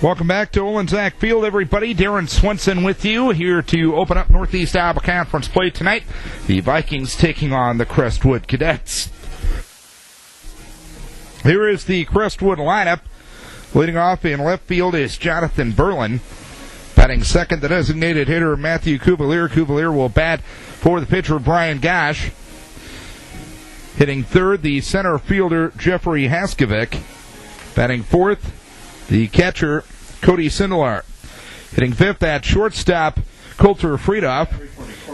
Welcome back to Olensack Field, everybody. Darren Swenson with you here to open up Northeast Iowa Conference play tonight. The Vikings taking on the Crestwood Cadets. Here is the Crestwood lineup. Leading off in left field is Jonathan Berlin. Batting second, the designated hitter Matthew Cuvalier. Cuvalier will bat for the pitcher Brian Gosh. Hitting third, the center fielder Jeffrey Haskovic. Batting fourth, the catcher Cody Sindelar. Hitting fifth at shortstop, Coulter Friedoff.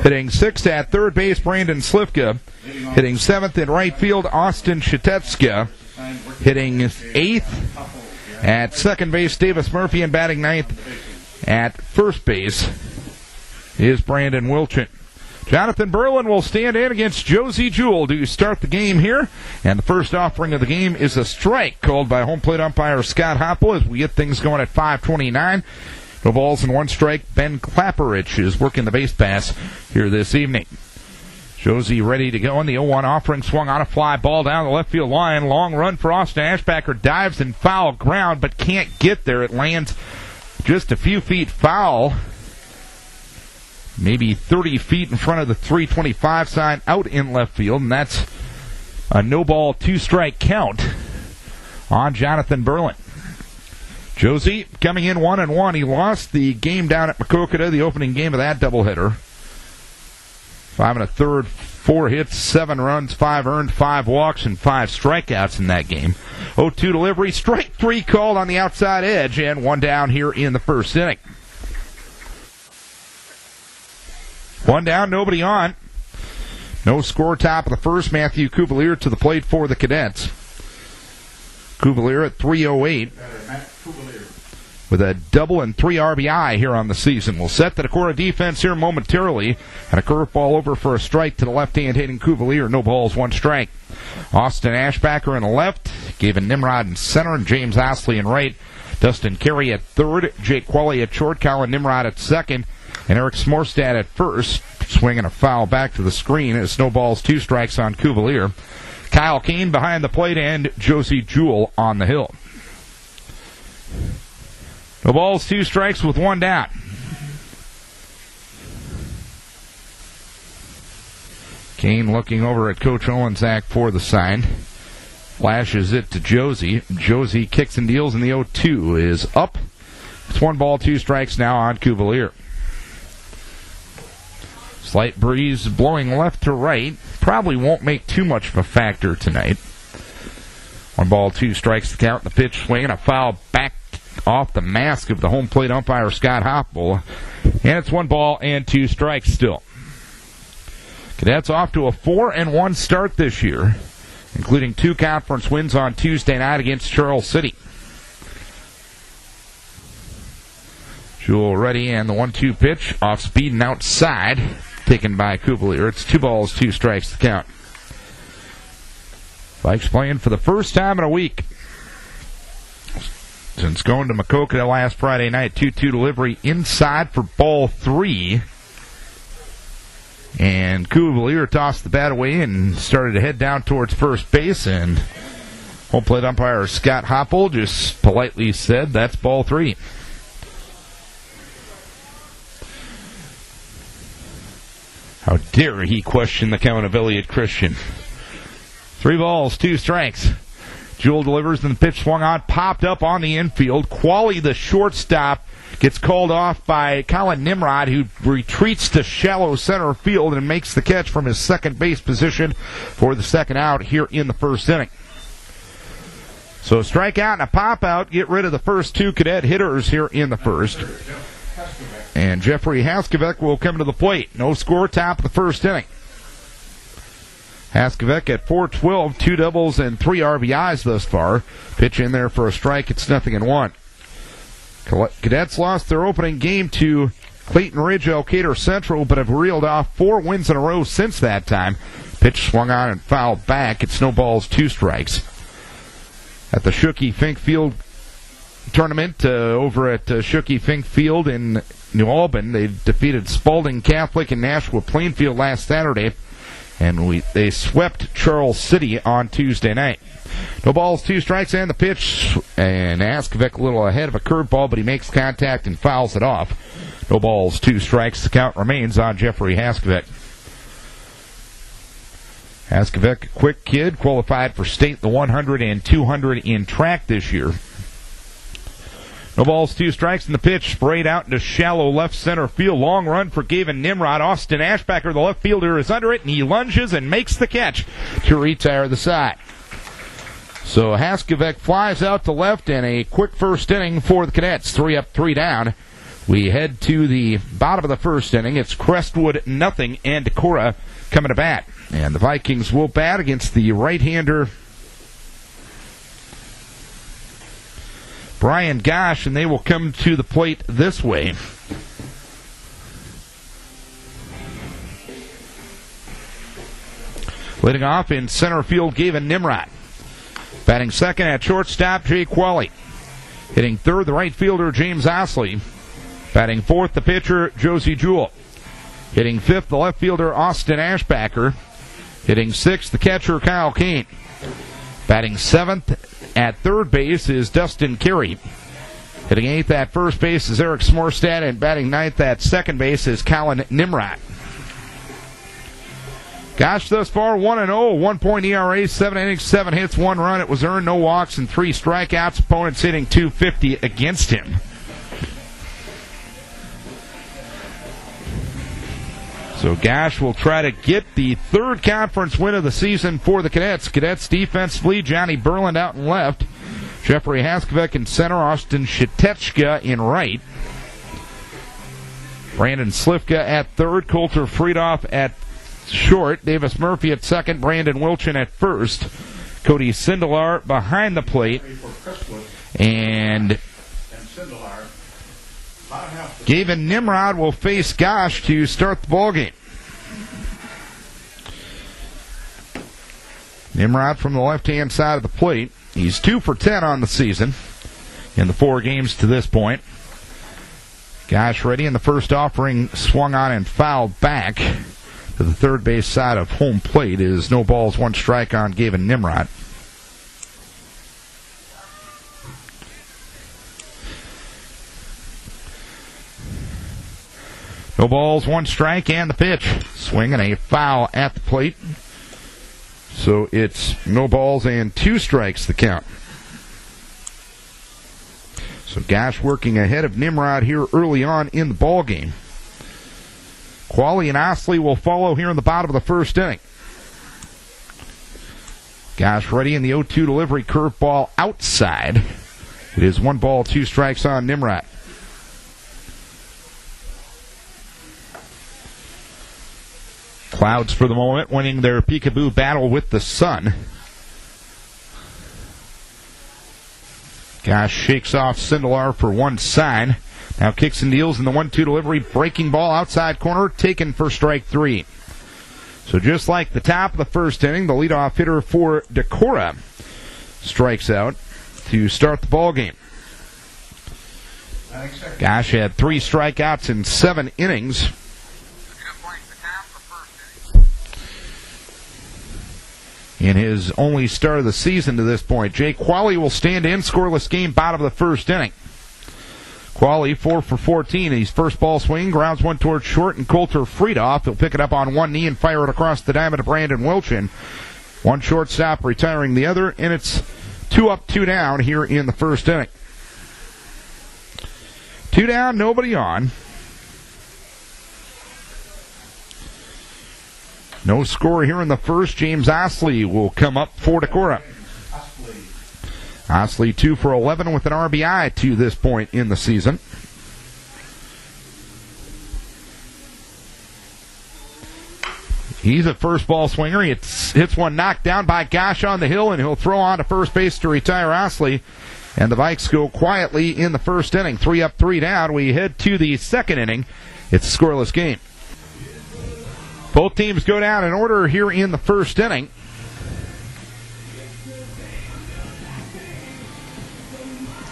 Hitting sixth at third base, Brandon Slivka. Hitting seventh in right field, Austin Shatetska. Hitting eighth at second base, Davis Murphy. And batting ninth at first base is Brandon Wilchin. Jonathan Berlin will stand in against Josie Jewell to start the game here. And the first offering of the game is a strike called by home plate umpire Scott Hoppel as we get things going at 5:29. No balls and one strike. Ben Klapperich is working the base pass here this evening. Josie ready to go, and the 0-1 offering swung on a fly ball down the left field line. Long run for Austin Ashbacker. Dives in foul ground but can't get there. It lands just a few feet foul. Maybe 30 feet in front of the 325 sign out in left field, and that's a no-ball, two-strike count on Jonathan Berlin. Josie coming in 1-1. He lost the game down at Makokata, the opening game of that doubleheader. 5 1/3, 4 hits, 7 runs, 5 earned, 5 walks, and 5 strikeouts in that game. 0-2 delivery, strike 3 called on the outside edge, and 1 down here in the first inning. 1 down, nobody on. No score, top of the first. Matthew Cuvalier to the plate for the Cadets. Cuvalier at 308 with a double and 3 RBI here on the season. We'll set the Decorah defense here momentarily. And a curveball over for a strike to the left-hand hitting Cuvalier. No balls, 1 strike. Austin Ashbacker in the left. Gavin Nimrod in center and James Osley in right. Dustin Carey at third. Jake Qualley at short. Colin Nimrod at second. And Eric Smorstad at first, swinging a foul back to the screen as snowballs 2 strikes on Cuvalier. Kyle Kane behind the plate and Josie Jewell on the hill. No balls, 2 strikes with 1 down. Kane looking over at Coach Olensack for the sign. Flashes it to Josie. Josie kicks and deals, and the 0-2 is up. It's 1 ball, 2 strikes now on Cuvalier. Slight breeze blowing left to right. Probably won't make too much of a factor tonight. 1 ball, 2 strikes to count. The pitch swinging a foul back off the mask of the home plate umpire Scott Hoppel. And it's 1 ball and 2 strikes still. Cadets off to a 4-1 start this year, including 2 conference wins on Tuesday night against Charles City. Jewell ready, and the 1-2 pitch off speed and outside, taken by Cuvalier. It's 2 balls, 2 strikes to count. Vikes playing for the first time in a week since going to Makokata last Friday night. 2-2 delivery inside for ball 3. And Cuvalier tossed the bat away and started to head down towards first base, and home plate umpire Scott Hoppel just politely said, "That's ball 3." How dare he question the count of Elliott Christian. 3 balls, 2 strikes. Jewell delivers, and the pitch swung on, popped up on the infield. Qualley, the shortstop, gets called off by Colin Nimrod, who retreats to shallow center field and makes the catch from his second base position for the second out here in the first inning. So a strikeout and a pop-out get rid of the first 2 cadet hitters here in the first. And Jeffrey Haskovic will come to the plate. No score, top of the first inning. Haskovic at 4-12, 2 doubles and 3 RBIs thus far. Pitch in there for a strike. It's 0-1. Cadets lost their opening game to Clayton Ridge Elkader Central, but have reeled off 4 wins in a row since that time. Pitch swung on and fouled back. It snowballs 2 strikes. At the Shooky Fink Field tournament over at Shooky Fink Field in New Albany, they defeated Spalding Catholic and Nashua Plainfield last Saturday. and they swept Charles City on Tuesday night. No balls, 2 strikes, and the pitch. And Haskovic a little ahead of a curveball, but he makes contact and fouls it off. No balls, 2 strikes. The count remains on Jeffrey Haskovic. Haskovic, a quick kid, qualified for state the 100 and 200 in track this year. No balls, 2 strikes, and the pitch sprayed out into shallow left center field. Long run for Gavin Nimrod. Austin Ashbacker, the left fielder, is under it, and he lunges and makes the catch to retire the side. So Haskovic flies out to left, and a quick first inning for the Cadets. 3 up, 3 down. We head to the bottom of the first inning. It's Crestwood nothing, and Decorah coming to bat. And the Vikings will bat against the right-hander Brian Gosh, and they will come to the plate this way. Leading off in center field, Gavin Nimrod. Batting second at shortstop, Jay Qualley. Hitting third, the right fielder, James Osley. Batting fourth, the pitcher, Josie Jewell. Hitting fifth, the left fielder, Austin Ashbacker. Hitting sixth, the catcher, Kyle Kane. Batting seventh at third base is Dustin Carey. Hitting eighth at first base is Eric Smorstad, and batting ninth at second base is Colin Nimrod. Gosh, thus far, 1-0, 1-point ERA, 7 innings, 7 hits, 1 run. It was earned, no walks, and 3 strikeouts. Opponents hitting .250 against him. So Gosh will try to get the third conference win of the season for the Cadets. Cadets defensively, Johnny Berland out in left. Jeffrey Haskovic in center, Austin Shetechka in right. Brandon Slivka at third, Coulter Friedoff at short, Davis Murphy at second, Brandon Wilchin at first, Cody Sindelar behind the plate, and Gavin Nimrod will face Gosh to start the ballgame. Nimrod from the left-hand side of the plate. He's 2 for 10 on the season in the 4 games to this point. Gosh ready in the first offering, swung on and fouled back to the third base side of home plate. Is no balls, 1 strike on Gavin Nimrod. No balls, 1 strike, and the pitch. Swing and a foul at the plate. So it's no balls and 2 strikes the count. So Gosh working ahead of Nimrod here early on in the ball game. Qualley and Osley will follow here in the bottom of the first inning. Gosh ready in the 0-2 delivery, curveball outside. It is 1 ball, 2 strikes on Nimrod. Clouds for the moment winning their peekaboo battle with the sun. Gosh shakes off Sindelar for 1 sign. Now kicks and deals in the 1-2 delivery. Breaking ball outside corner, taken for strike 3. So just like the top of the first inning, the leadoff hitter for Decorah strikes out to start the ball game. Gosh had 3 strikeouts in 7 innings. In his only start of the season to this point, Jake Qualley will stand in, scoreless game, bottom of the first inning. Qualley 4 for 14. He's first ball swing, grounds 1 towards short, and Coulter Friedoff. He'll pick it up on 1 knee and fire it across the diamond to Brandon Wilchin. 1 shortstop retiring the other, and it's 2 up, 2 down here in the first inning. 2 down, nobody on. No score here in the first. James Osley will come up for Decorah. Osley 2 for 11 with an RBI to this point in the season. He's a first ball swinger. He hits one knocked down by Gosh on the hill, and he'll throw on to first base to retire Osley. And the Vikes go quietly in the first inning. 3 up, 3 down. We head to the second inning. It's a scoreless game. Both teams go down in order here in the first inning.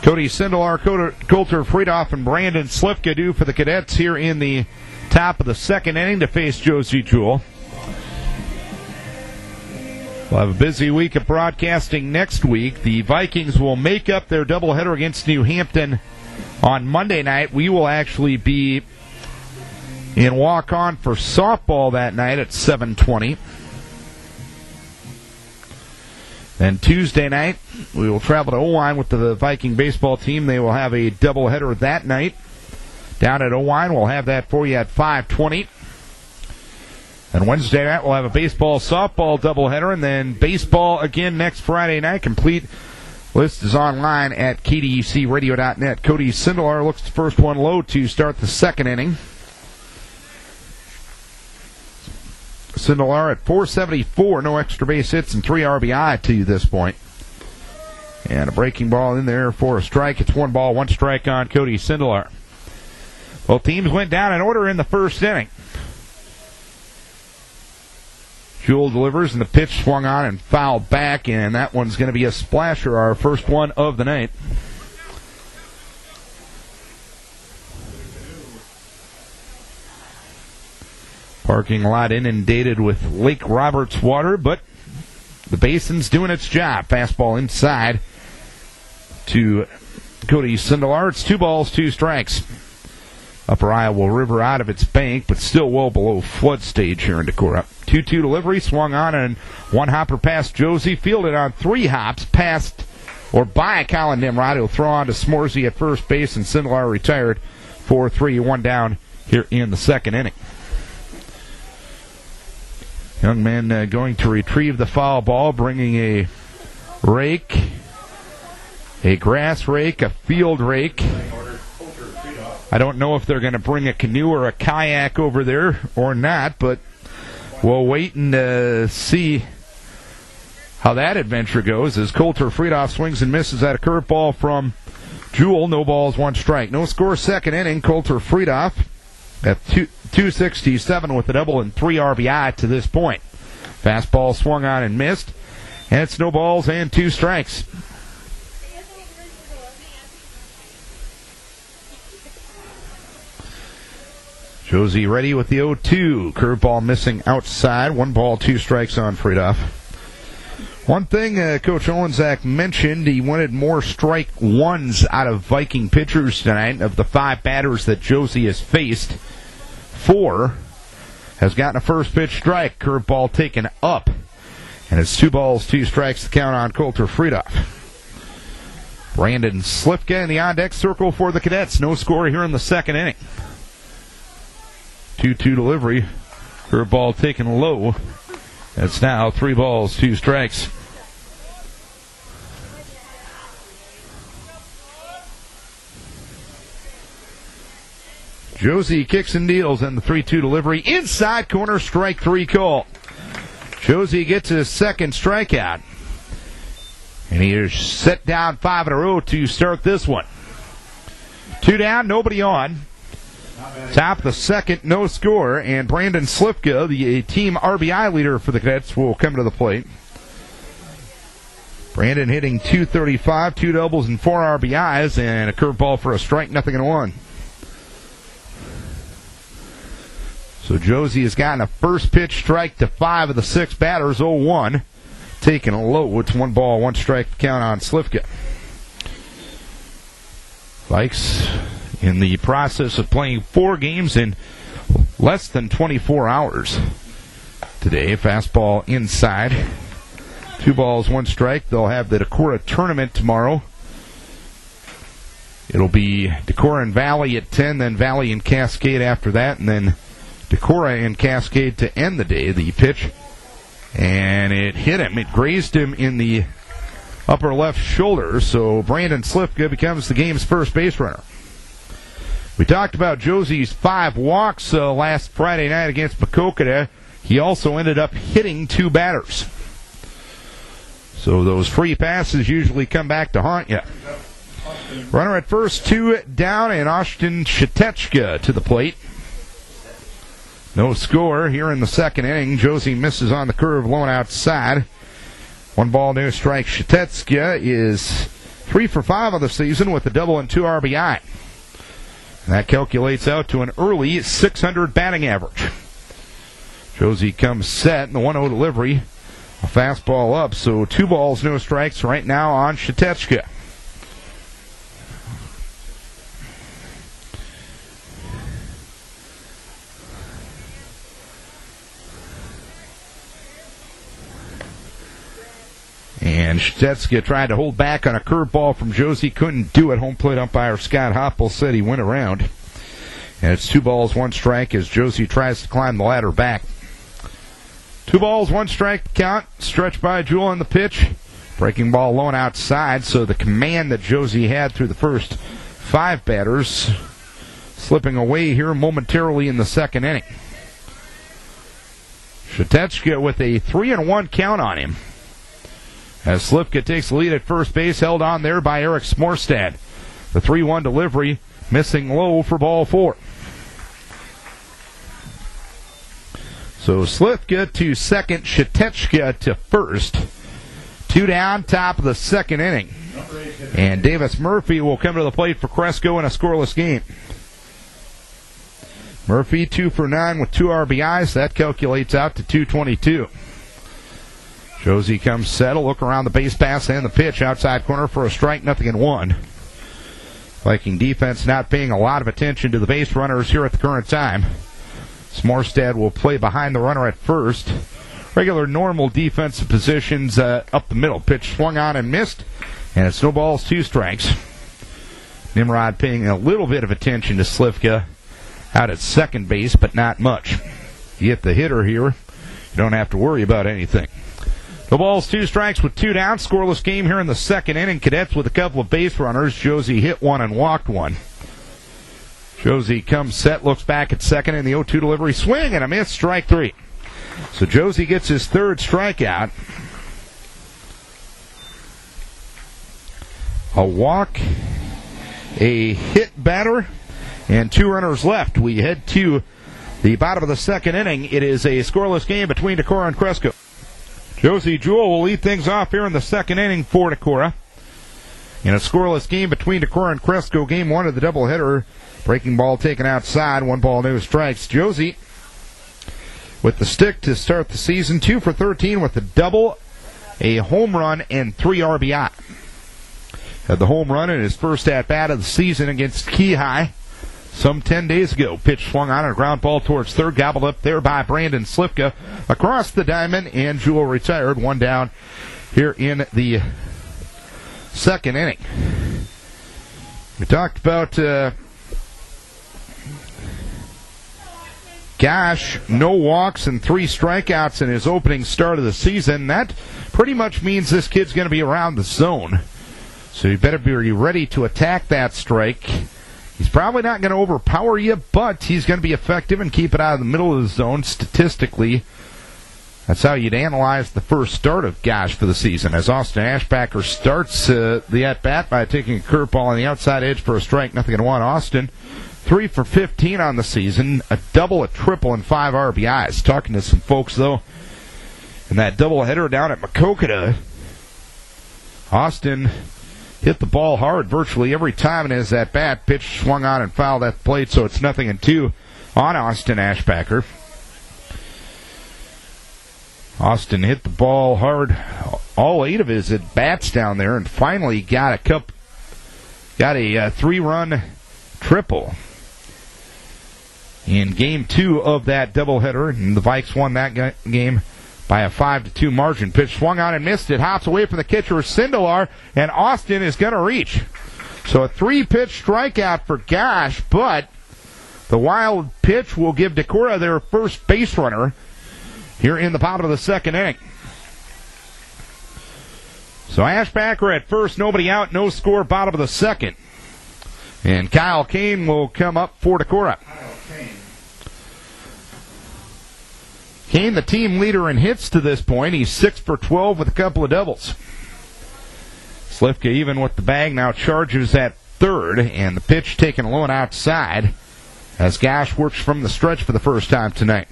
Cody Sindelar, Coulter Friedoff, and Brandon Slivka do for the Cadets here in the top of the second inning to face Josie Jewell. We'll have a busy week of broadcasting next week. The Vikings will make up their doubleheader against New Hampton on Monday night. We will actually be in walk-on for softball that night at 7:20. Then Tuesday night, we will travel to Owine with the Viking baseball team. They will have a doubleheader that night. Down at Owine, we'll have that for you at 5:20. And Wednesday night, we'll have a baseball-softball doubleheader, and then baseball again next Friday night. Complete list is online at KDECRadio.net. Cody Sindelar looks the first one low to start the second inning. Sindelar at .474, no extra base hits and 3 RBI to this point. And a breaking ball in there for a strike. It's 1 ball, 1 strike on Cody Sindelar. Both teams went down in order in the first inning. Jewell delivers, and the pitch swung on and fouled back, and that one's going to be a splasher, our first one of the night. Parking lot inundated with Lake Roberts water, but the basin's doing its job. Fastball inside to Cody Sindelar. It's 2 balls, 2 strikes. Upper Iowa River out of its bank, but still well below flood stage here in Decorah. 2-2 delivery, swung on, and 1 hopper past Josie, fielded on 3 hops, past or by Colin Nimrod. He'll throw on to Smorsy at first base, and Sindelar retired 4-3, 1 down here in the second inning. Young man going to retrieve the foul ball, bringing a rake, a grass rake, a field rake. I don't know if they're going to bring a canoe or a kayak over there or not, but we'll wait and see how that adventure goes as Coulter Friedoff swings and misses at a curveball from Jewell. No balls, 1 strike. No score second inning. Coulter Friedoff at 267 with a double and 3 RBI to this point. Fastball swung on and missed, and it's no balls and 2 strikes. Josie ready with the 0-2. Curveball missing outside. 1 ball, 2 strikes on Friedoff. One thing Coach Olenczak mentioned, he wanted more strike ones out of Viking pitchers tonight. Of the 5 batters that Josie has faced, 4 has gotten a first pitch strike. Curveball taken up. And it's 2 balls, 2 strikes to count on Coulter Friedoff. Brandon Slifka in the on-deck circle for the Cadets. No score here in the second inning. 2-2 delivery. Curveball taken low. It's now 3 balls, 2 strikes. Josie kicks and deals and the 3-2 delivery. Inside corner, strike 3 call. Josie gets his second strikeout. And he is set down 5 in a row to start this one. 2 down, nobody on. Top of the second, no score, and Brandon Slifka, the team RBI leader for the Cadets, will come to the plate. Brandon hitting .235, 2 doubles and 4 RBIs, and a curveball for a strike, 0-1. So Josie has gotten a first pitch strike to 5 of the 6 batters, 0-1. Taken low, it's 1 ball, 1 strike to count on Slifka. Vikes in the process of playing 4 games in less than 24 hours today. Fastball inside. 2 balls, 1 strike. They'll have the Decorah tournament tomorrow. It'll be Decorah and Valley at 10, then Valley and Cascade after that, and then Decorah and Cascade to end the day. The pitch, and it hit him. It grazed him in the upper left shoulder, so Brandon Slifka becomes the game's first base runner. We talked about Josie's 5 walks last Friday night against Maquoketa. He also ended up hitting 2 batters. So those free passes usually come back to haunt you. Runner at first, 2 down, and Austin Shatechka to the plate. No score here in the second inning. Josie misses on the curve, low and outside. 1 ball, no strike. Shatechka is 3 for 5 of the season with a double and 2 RBI. That calculates out to an early 600 batting average. Josie comes set, and the 1-0 delivery A fastball up, so 2 balls, no strikes right now on Shatechka. And Stetska tried to hold back on a curveball from Josie. Couldn't do it. Home plate umpire Scott Hoppel said he went around. And it's 2 balls, 1 strike as Josie tries to climb the ladder back. 2 balls, 1 strike count. Stretched by Jewell on the pitch. Breaking ball low and outside. So the command that Josie had through the first 5 batters slipping away here momentarily in the second inning. Shatechka with a 3-1 count on him. As Slivka takes the lead at first base, held on there by Eric Smorstad. The 3-1 delivery, missing low for ball 4. So Slivka to second, Shatechka to first. 2 down, top of the second inning. And Davis Murphy will come to the plate for Cresco in a scoreless game. Murphy 2 for 9 with 2 RBIs. That calculates out to 222. Josie comes set, a look around the base pass and the pitch. Outside corner for a strike, 0-1. Viking defense not paying a lot of attention to the base runners here at the current time. Smorstad will play behind the runner at first. Regular normal defensive positions up the middle. Pitch swung on and missed, and it's no balls, 2 strikes. Nimrod paying a little bit of attention to Slivka out at second base, but not much. You get the hitter here, you don't have to worry about anything. No balls, 2 strikes with 2 down. Scoreless game here in the second inning. Cadets with a couple of base runners. Josie hit 1 and walked 1. Josie comes set, looks back at second in the 0-2 delivery. Swing and a miss, strike 3. So Josie gets his 3rd strikeout. A walk, a hit batter, and 2 runners left. We head to the bottom of the second inning. It is a scoreless game between Decorah and Cresco. Josie Jewell will lead things off here in the second inning for Decorah. In a scoreless game between Decorah and Cresco, game 1 of the doubleheader. Breaking ball taken outside, 1 ball, no strikes. Josie with the stick to start the season, 2 for 13 with a double, a home run, and 3 RBI. Had the home run in his first at-bat of the season against Key High some 10 days ago. Pitch swung on, a ground ball towards third, gobbled up there by Brandon Slivka across the diamond, and Jewell retired. 1 down here in the second inning. We talked about Gosh, no walks and 3 strikeouts in his opening start of the season. That pretty much means this kid's going to be around the zone. So you better be ready to attack that strike. He's probably not going to overpower you, but he's going to be effective and keep it out of the middle of the zone statistically. That's how you'd analyze the first start of Gosh for the season, as Austin Ashbacker starts the at-bat by taking a curveball on the outside edge for a strike, 0-1. Austin, 3 for 15 on the season, a double, a triple, and 5 RBIs. Talking to some folks, though, in that doubleheader down at Maquoketa, Austin hit the ball hard virtually every time in his at-bat. Pitch swung on and fouled at the plate, so it's 0-2 on Austin Ashbacker. Austin hit the ball hard all 8 of his at-bats down there, and finally got a 3-run triple in game 2 of that doubleheader, and the Vikes won that game by a 5-2 margin. Pitch swung on and missed. It hops away from the catcher, Sindelar, and Austin is going to reach. So a 3-pitch strikeout for Gosh, but the wild pitch will give Decorah their first base runner here in the bottom of the second inning. So Ashbacker at first, nobody out, no score, bottom of the second. And Kyle Kane will come up for Decorah. Kane, the team leader in hits to this point. He's 6 for 12 with a couple of doubles. Slivka even with the bag, now charges at third, and the pitch taken low and outside as Gosh works from the stretch for the first time tonight.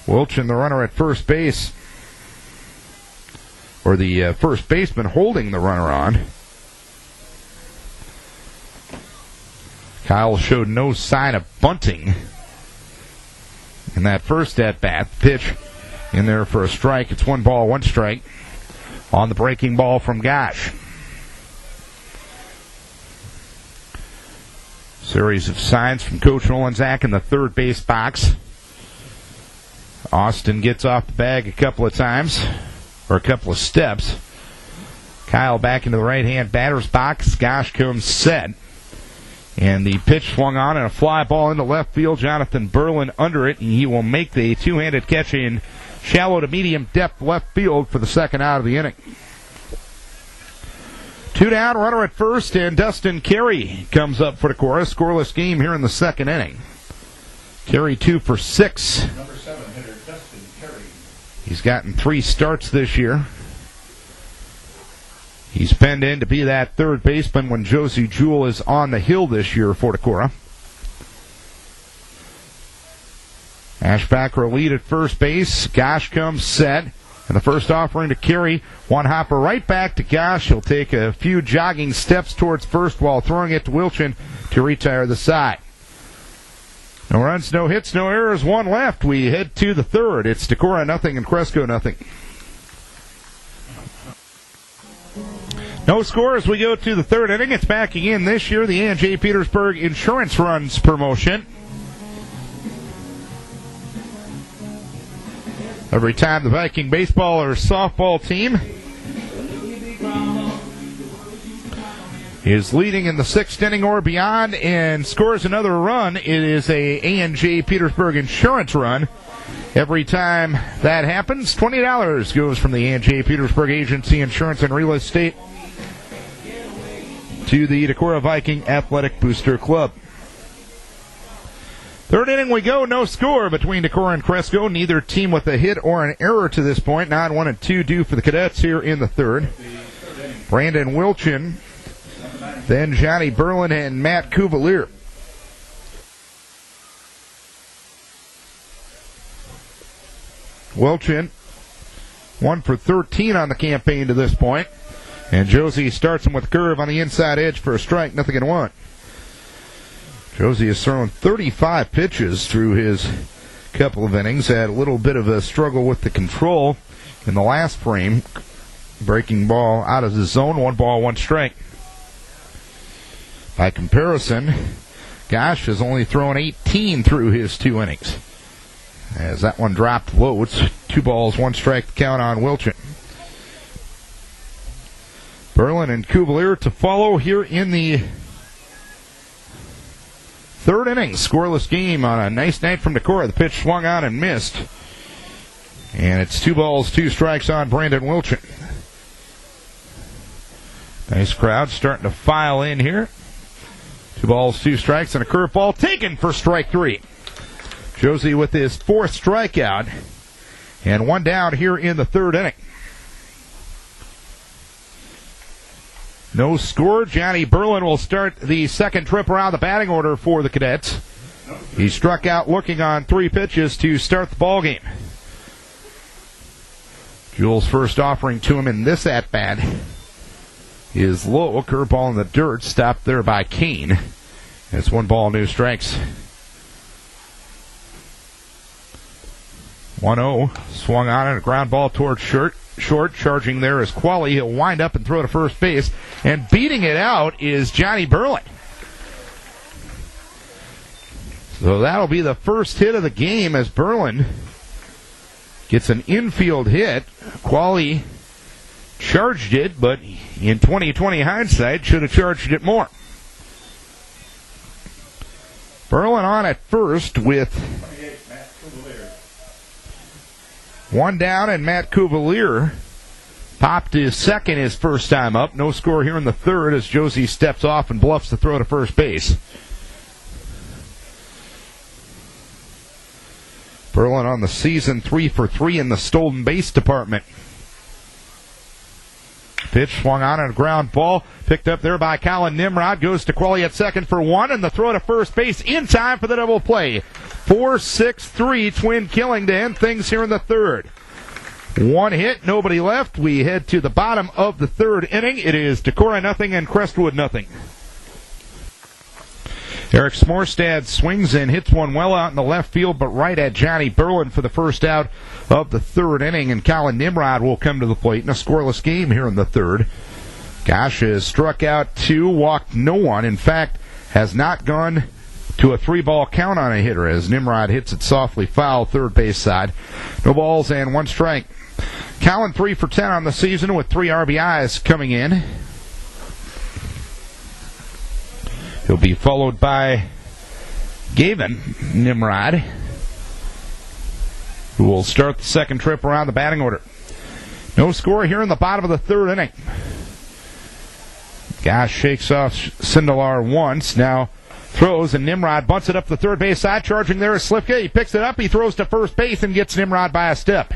Wilchin, the runner at first base, or the first baseman holding the runner on. Kyle showed no sign of bunting in that first at-bat. Pitch in there for a strike. It's 1 ball, 1 strike on the breaking ball from Gosh. Series of signs from Coach Nolanzak in the third base box. Austin gets off the bag a couple of times, or a couple of steps. Kyle back into the right-hand batter's box. Gosh comes set. And the pitch swung on and a fly ball into left field. Jonathan Berlin under it, and he will make the two-handed catch in shallow to medium depth left field for the second out of the inning. 2 down, runner at first, and Dustin Carey comes up for Decorah. Scoreless game here in the second inning. Carey 2 for 6. Number 7 hitter Dustin Carey. He's gotten 3 starts this year. He's penned in to be that third baseman when Josie Jewell is on the hill this year for Decorah. Ashbacker lead at first base. Gosh comes set. And the first offering to Carey. One hopper right back to Gosh. He'll take a few jogging steps towards first while throwing it to Wilchin to retire the side. No runs, no hits, no errors, 1 left. We head to the third. It's Decorah nothing and Cresco nothing. No score as we go to the third inning. It's back again this year, the A&J Petersburg Insurance Runs promotion. Every time the Viking baseball or softball team is leading in the 6th inning or beyond and scores another run, it is a A&J Petersburg Insurance Run. Every time that happens, $20 goes from the A&J Petersburg Agency Insurance and Real Estate to the Decorah Viking Athletic Booster Club. Third inning we go, no score between Decorah and Cresco. Neither team with a hit or an error to this point. 9-1 and 2 due for the Cadets here in the third. Brandon Wilchin, then Johnny Berlin and Matt Cuvalier. Wilchin, 1 for 13 on the campaign to this point. And Josie starts him with curve on the inside edge for a strike, 0-1. Josie has thrown 35 pitches through his couple of innings. Had a little bit of a struggle with the control in the last frame. Breaking ball out of the zone, 1 ball, 1 strike. By comparison, Gosh has only thrown 18 through his 2 innings. As that one dropped low, it's 2 balls, 1 strike to count on Wilchin. Berlin and Cuvalier to follow here in the third inning. Scoreless game on a nice night from Decorah. The pitch swung on and missed. And it's 2 balls, 2 strikes on Brandon Wilchin. Nice crowd starting to file in here. 2 balls, 2 strikes, and a curveball taken for strike 3. Josie with his 4th strikeout. And 1 down here in the third inning. No score. Johnny Berlin will start the second trip around the batting order for the Cadets. He struck out looking on 3 pitches to start the ball game. Jules' first offering to him in this at-bat is low. Curveball in the dirt, stopped there by Kane. It's 1 ball, no strikes. 1-0. Swung on and a ground ball towards short. Charging there is Qualley. He'll wind up and throw to first base. And beating it out is Johnny Berlin. So that'll be the first hit of the game as Berlin gets an infield hit. Qualley charged it, but in 20/20 hindsight, should have charged it more. Berlin on at first with 1 down, and Matt Cuvalier popped his second his first time up. No score here in the third as Josie steps off and bluffs the throw to first base. Berlin on the season 3 for 3 in the stolen base department. Pitch swung on and a ground ball. Picked up there by Colin Nimrod. Goes to Qualley at second for 1, and the throw to first base in time for the double play. 4-6-3 twin killing to end things here in the third. 1 hit, nobody left. We head to the bottom of the third inning. It is Decorah nothing and Crestwood nothing. Eric Smorstad swings and hits one well out in the left field, but right at Johnny Berlin for the first out of the third inning, and Colin Nimrod will come to the plate in a scoreless game here in the third. Gosh has struck out 2, walked no one. In fact, has not gone to a 3-ball count on a hitter as Nimrod hits it softly foul third base side. No balls and 1 strike. Colin 3 for 10 on the season with 3 RBIs coming in. He'll be followed by Gavin Nimrod, who will start the second trip around the batting order. No score here in the bottom of the third inning. Gosh shakes off Sindelar once, now throws, and Nimrod bunts it up the third base side. Charging there is Slifka. He picks it up, he throws to first base, and gets Nimrod by a step.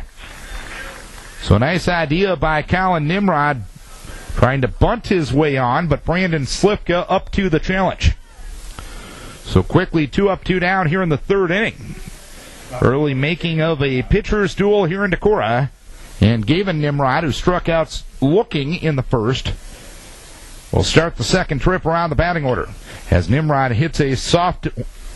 So nice idea by Colin Nimrod, trying to bunt his way on, but Brandon Slifka up to the challenge. So quickly 2 up, 2 down here in the third inning. Early making of a pitcher's duel here in Decorah. And Gavin Nimrod, who struck out looking in the first, will start the second trip around the batting order. As Nimrod hits a soft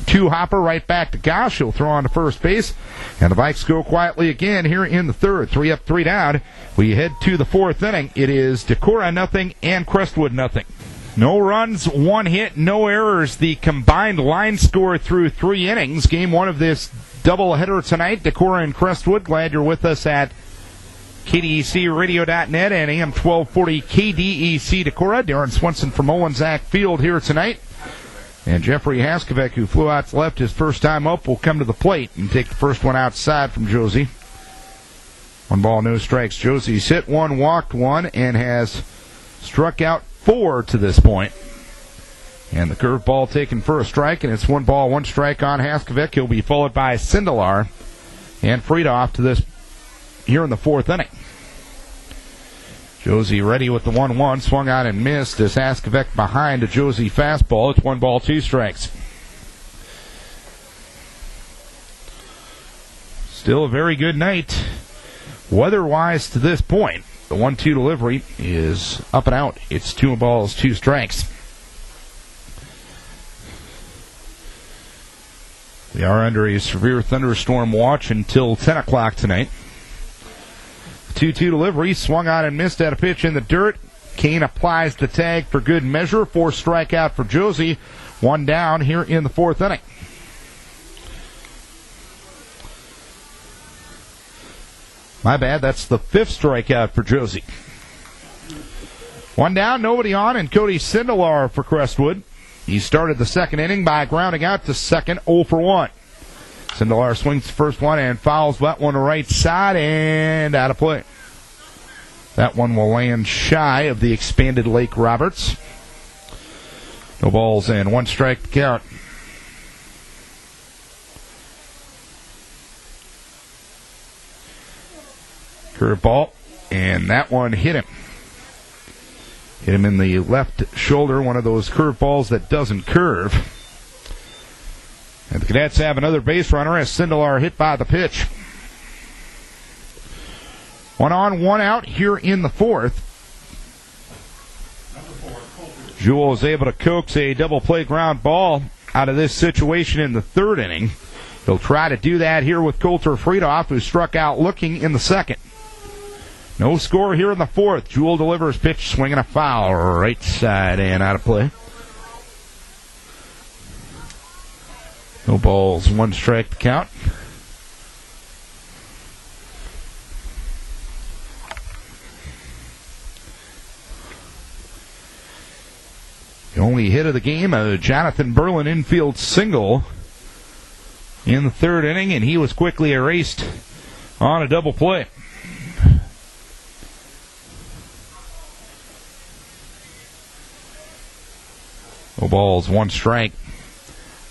2-hopper right back to Gosh, he'll throw on to first base. And the Vikes go quietly again here in the third. 3 up, 3 down. We head to the fourth inning. It is Decorah nothing and Crestwood nothing. No runs, 1 hit, no errors. The combined line score through 3 innings. Game 1 of this doubleheader tonight, Decorah and Crestwood. Glad you're with us at KDECRadio.net and AM 1240 KDEC Decorah. Darren Swenson from Olensack Field here tonight. And Jeffrey Haskovic, who flew out to left his first time up, will come to the plate and take the first one outside from Josie. 1 ball, no strikes. Josie's hit 1, walked 1, and has struck out 4 to this point. And the curveball taken for a strike, and it's 1 ball, 1 strike on Haskovic. He'll be followed by Sindelar and Friedhoff to this here in the fourth inning. Josie ready with the 1-1, swung out and missed as Haskovic behind a Josie fastball. It's 1 ball, 2 strikes. Still a very good night weather-wise to this point. The 1-2 delivery is up and out. It's 2 balls, 2 strikes. We are under a severe thunderstorm watch until 10 o'clock tonight. 2-2 delivery, swung out and missed at a pitch in the dirt. Kane applies the tag for good measure. 4 strikeout for Josie. 1 down here in the fourth inning. My bad, that's the 5th strikeout for Josie. 1 down, nobody on, and Cody Sindelar for Crestwood. He started the second inning by grounding out to second, 0 for 1. Sindelar swings the first one and fouls that one to right side and out of play. That one will land shy of the expanded Lake Roberts. No balls and 1 strike to count. Curveball, and that one hit him. Hit him in the left shoulder, one of those curveballs that doesn't curve. And the Cadets have another base runner as Sindelar hit by the pitch. 1 on, 1 out here in the fourth. Jewell is able to coax a double play ground ball out of this situation in the third inning. He'll try to do that here with Coulter Friedhoff, who struck out looking in the second. No score here in the fourth. Jewell delivers pitch, swinging a foul right side and out of play. No balls, 1 strike to count. The only hit of the game, a Jonathan Berlin infield single in the third inning, and he was quickly erased on a double play. No balls, 1 strike.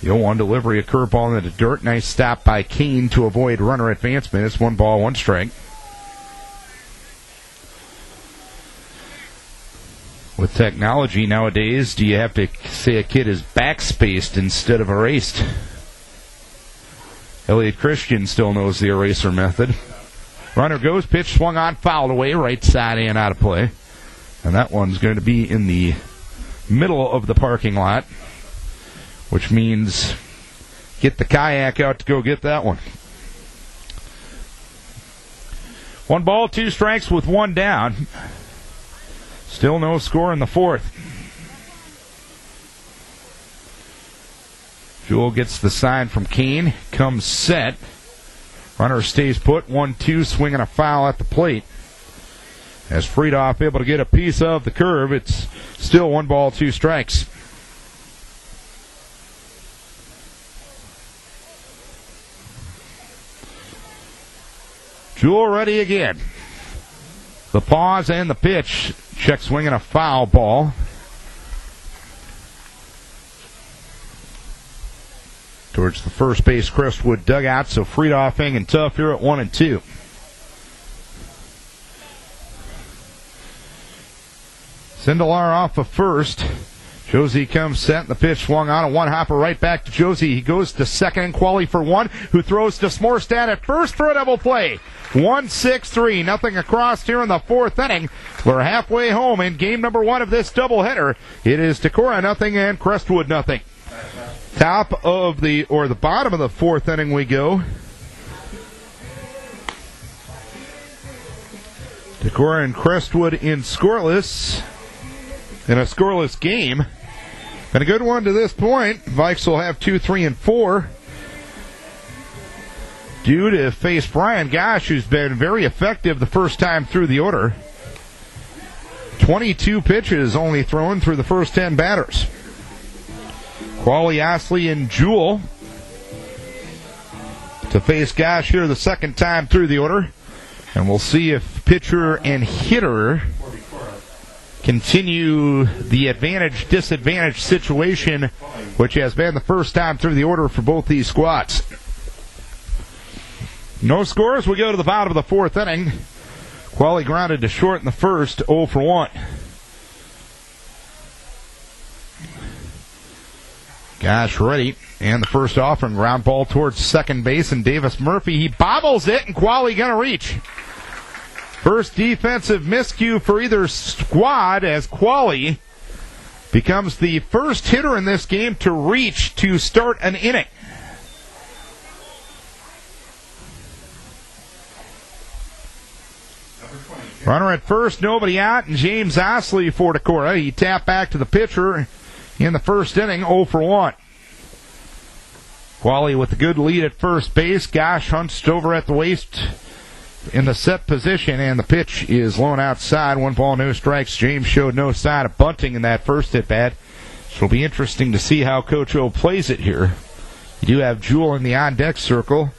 The 0-1 delivery, a curveball into the dirt. Nice stop by Kane to avoid runner advancement. It's 1 ball, 1 strike. With technology nowadays, do you have to say a kid is backspaced instead of erased? Elliot Christian still knows the eraser method. Runner goes, pitch swung on, fouled away, right side and out of play. And that one's going to be in the middle of the parking lot. which means get the kayak out to go get that one. 1 ball, 2 strikes with 1 down. Still no score in the 4th. Jewell gets the sign from Kane. Comes set. Runner stays put. 1-2, swinging a foul at the plate. As Friedoff able to get a piece of the curve, it's still 1 ball, 2 strikes. Jewell ready again. The pause and the pitch. Check swinging a foul ball. Towards the first base Crestwood dugout, so Friedoff hanging tough here at 1-2. Sindelar off of first. Josie comes set, and the pitch swung on, a one-hopper right back to Josie. He goes to second and Qualley for 1, who throws to Smorstad at first for a double play. 1-6-3, nothing across here in the 4th inning. We're halfway home in game number 1 of this doubleheader. It is Decorah nothing and Crestwood nothing. Top of the bottom of the 4th inning we go. Decorah and Crestwood in a scoreless game. Been a good one to this point. Vikes will have 2, 3, and 4. Due to face Brian Gosh, who's been very effective the first time through the order. 22 pitches only thrown through the first 10 batters. Qualley, Osley, and Jewell to face Gosh here the second time through the order. And we'll see if pitcher and hitter continue the advantage-disadvantage situation, which has been the first time through the order for both these squads. No scores. We go to the bottom of the 4th inning. Qualley grounded to short in the first, 0 for 1. Gosh ready, and the first offering, ground ball towards second base, and Davis Murphy, he bobbles it, and Qualley gonna reach. First defensive miscue for either squad as Qualley becomes the first hitter in this game to reach to start an inning. Runner at first, nobody out, and James Osley for Decorah. He tapped back to the pitcher in the first inning, 0 for 1. Qualley with a good lead at first base. Gosh hunched over at the waist in the set position, and the pitch is low outside. 1 ball, no strikes. James showed no sign of bunting in that first at-bat. So it'll be interesting to see how Coach O plays it here. You do have Jewell in the on-deck circle.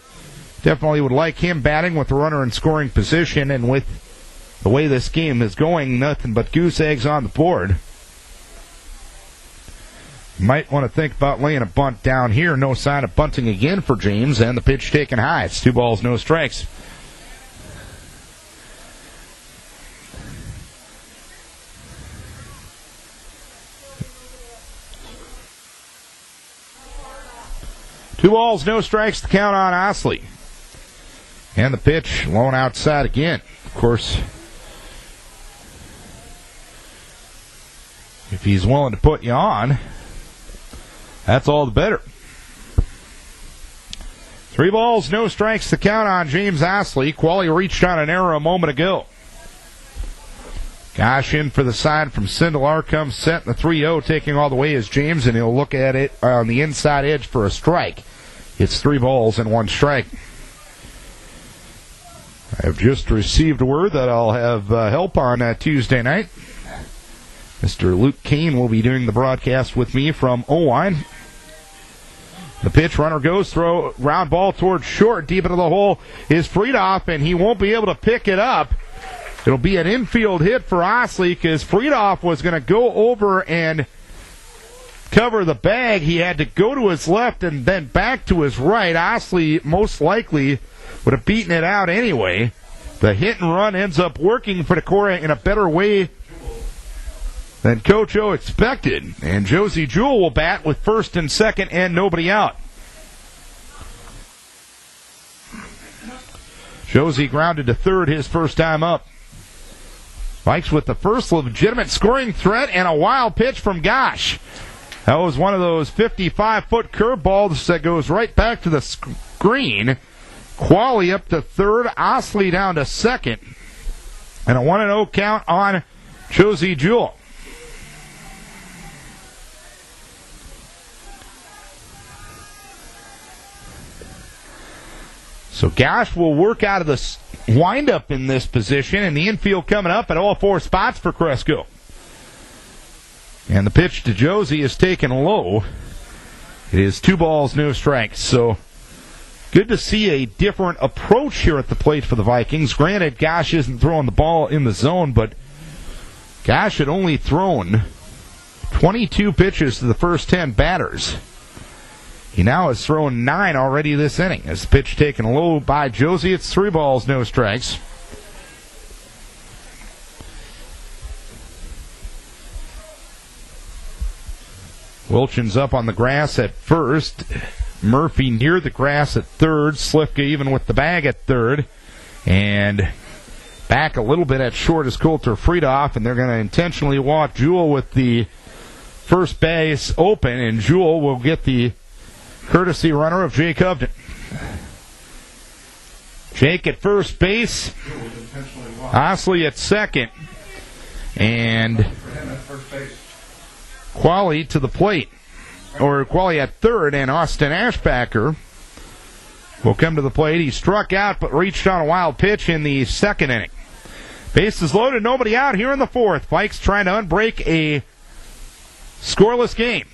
Definitely would like him batting with the runner in scoring position, and with the way this game is going, nothing but goose eggs on the board. Might want to think about laying a bunt down here. No sign of bunting again for James, and the pitch taken high. It's 2 balls, no strikes. Two balls, no strikes, the count on Osley. And the pitch low outside again. Of course, if he's willing to put you on, that's all the better. 3 balls, no strikes, the count on James Osley. Qualley reached on an error a moment ago. Gosh in for the sign from Sindelar, comes set in the 3-0, taking all the way is James, and he'll look at it on the inside edge for a strike. It's 3 balls and 1 strike. I have just received word that I'll have help on Tuesday night. Mr. Luke Kane will be doing the broadcast with me from Owine. The pitch, runner goes, throw, round ball towards short, deep into the hole is Friedoff, and he won't be able to pick it up. It'll be an infield hit for Osley because Friedoff was going to go over and cover the bag. He had to go to his left and then back to his right. Osley most likely would have beaten it out anyway. The hit and run ends up working for Decorah in a better way than Coach O expected. And Josie Jewell will bat with first and second and nobody out. Josie grounded to third his first time up. Vikes with the first legitimate scoring threat and a wild pitch from Gosh. That was one of those 55-foot curveballs that goes right back to the screen. Qualley up to third, Osley down to second. And a 1-0 count on Josie Jewell. So Gosh will work out of the windup in this position, and the infield coming up at all four spots for Cresco. And the pitch to Josie is taken low. It is 2 balls, no strikes. So good to see a different approach here at the plate for the Vikings. Granted, Gosh isn't throwing the ball in the zone, but Gosh had only thrown 22 pitches to the first 10 batters. He now has thrown 9 already this inning. As the pitch taken low by Josie, it's 3 balls, no strikes. Wilchin's up on the grass at first. Murphy near the grass at third. Slifka even with the bag at third. And back a little bit at short is Coulter Friedoff, and they're going to intentionally walk Jewell with the first base open, and Jewell will get the courtesy runner of Jake Hovden. Jake at first base. Osley at second. And Qualley to the plate. Or Qualley at third, and Austin Ashbacker will come to the plate. He struck out but reached on a wild pitch in the second inning. Bases loaded, nobody out here in the fourth. Vikes trying to unbreak a scoreless game.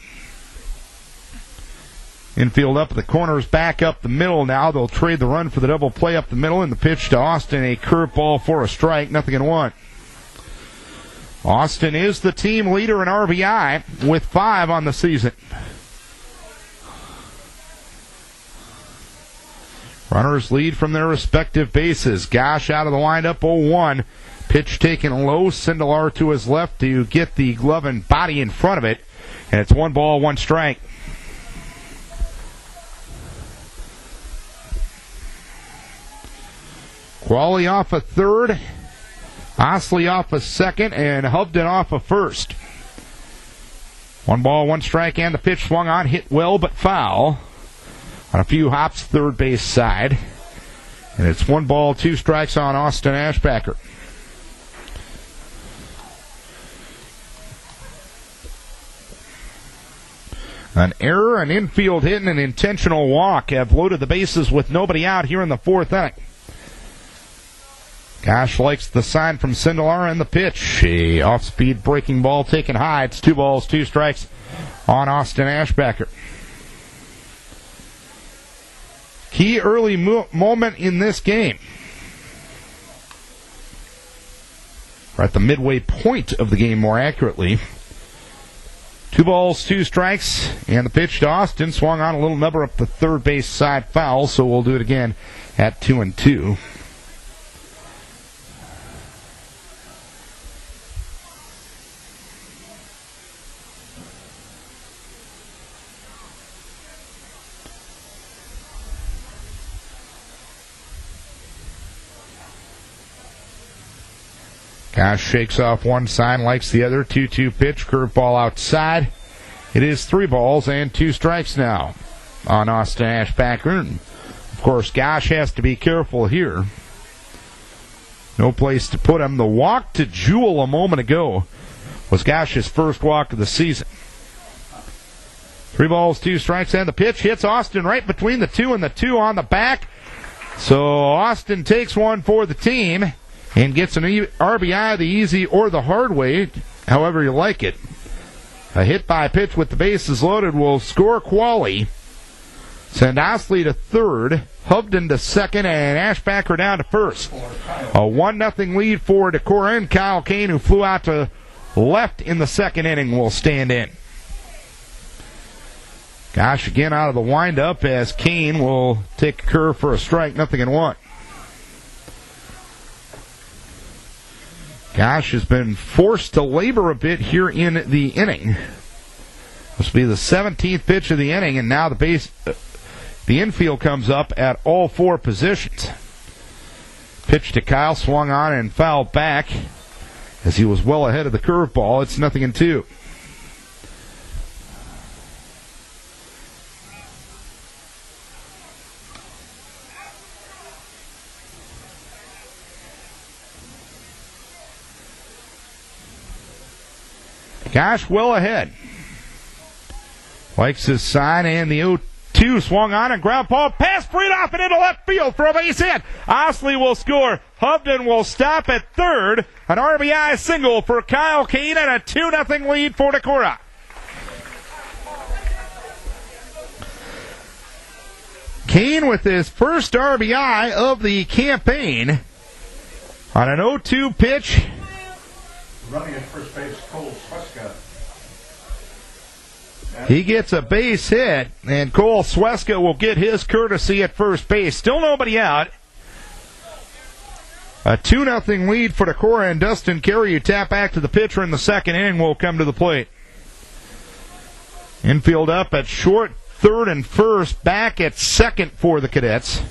Infield up, the corners back up the middle now. They'll trade the run for the double play up the middle, and the pitch to Austin, a curveball for a strike, 0-1. Austin is the team leader in RBI with 5 on the season. Runners lead from their respective bases. Gosh out of the windup, 0-1. Pitch taken low. Sindelar to his left to get the glove and body in front of it. And it's 1 ball, 1 strike. Qualley off a third. Osley off a second, and Hovden off a first. 1 ball, 1 strike, and the pitch swung on, hit well but foul. On a few hops, third base side. And it's 1 ball, 2 strikes on Austin Ashbacker. An error, an infield hit, and an intentional walk have loaded the bases with nobody out here in the 4th inning. Gosh likes the sign from Sindelar, and the pitch. A off-speed breaking ball taken high. It's 2 balls, 2 strikes on Austin Ashbacker. Key early moment in this game. Or at the midway point of the game, more accurately. 2 balls, 2 strikes, and the pitch to Austin swung on a little number up the third base side foul, so we'll do it again at 2-2. Gosh shakes off one sign, likes the other. 2-2 pitch, curveball outside. It is 3 balls and 2 strikes now on Austin Ashbacker. Of course, Gosh has to be careful here. No place to put him. The walk to Jewell a moment ago was Gosh's first walk of the season. 3 balls, 2 strikes, and the pitch hits Austin right between the 2 and the 2 on the back. So Austin takes one for the team and gets an RBI the easy or the hard way, however you like it. A hit by pitch with the bases loaded will score Qualley. Send Osley to third, Hovden to second, and Ashbacker down to first. A 1-0 lead for Decorah, and Kyle Kane, who flew out to left in the second inning, will stand in. Gosh again out of the windup as Kane will take a curve for a strike, 0-1. Gosh has been forced to labor a bit here in the inning. This will be the 17th pitch of the inning, and now the infield comes up at all 4 positions. Pitch to Kyle, swung on and fouled back as he was well ahead of the curveball. It's 0-2. Gosh, well ahead. Likes his sign, and the 0-2 swung on, and ground ball pass Friedhoff and into left field for a base hit. Osley will score. Hovden will stop at third. An RBI single for Kyle Kane, and a 2-0 lead for Decorah. Kane with his first RBI of the campaign on an 0-2 pitch. Running at first base, Cole Sweska. He gets a base hit, and Cole Sweska will get his courtesy at first base. Still nobody out. A 2-0 lead for Decorah, and Dustin Carey, who tap back to the pitcher in the second inning, will come to the plate. Infield up at short, third and first, back at second for the Cadets.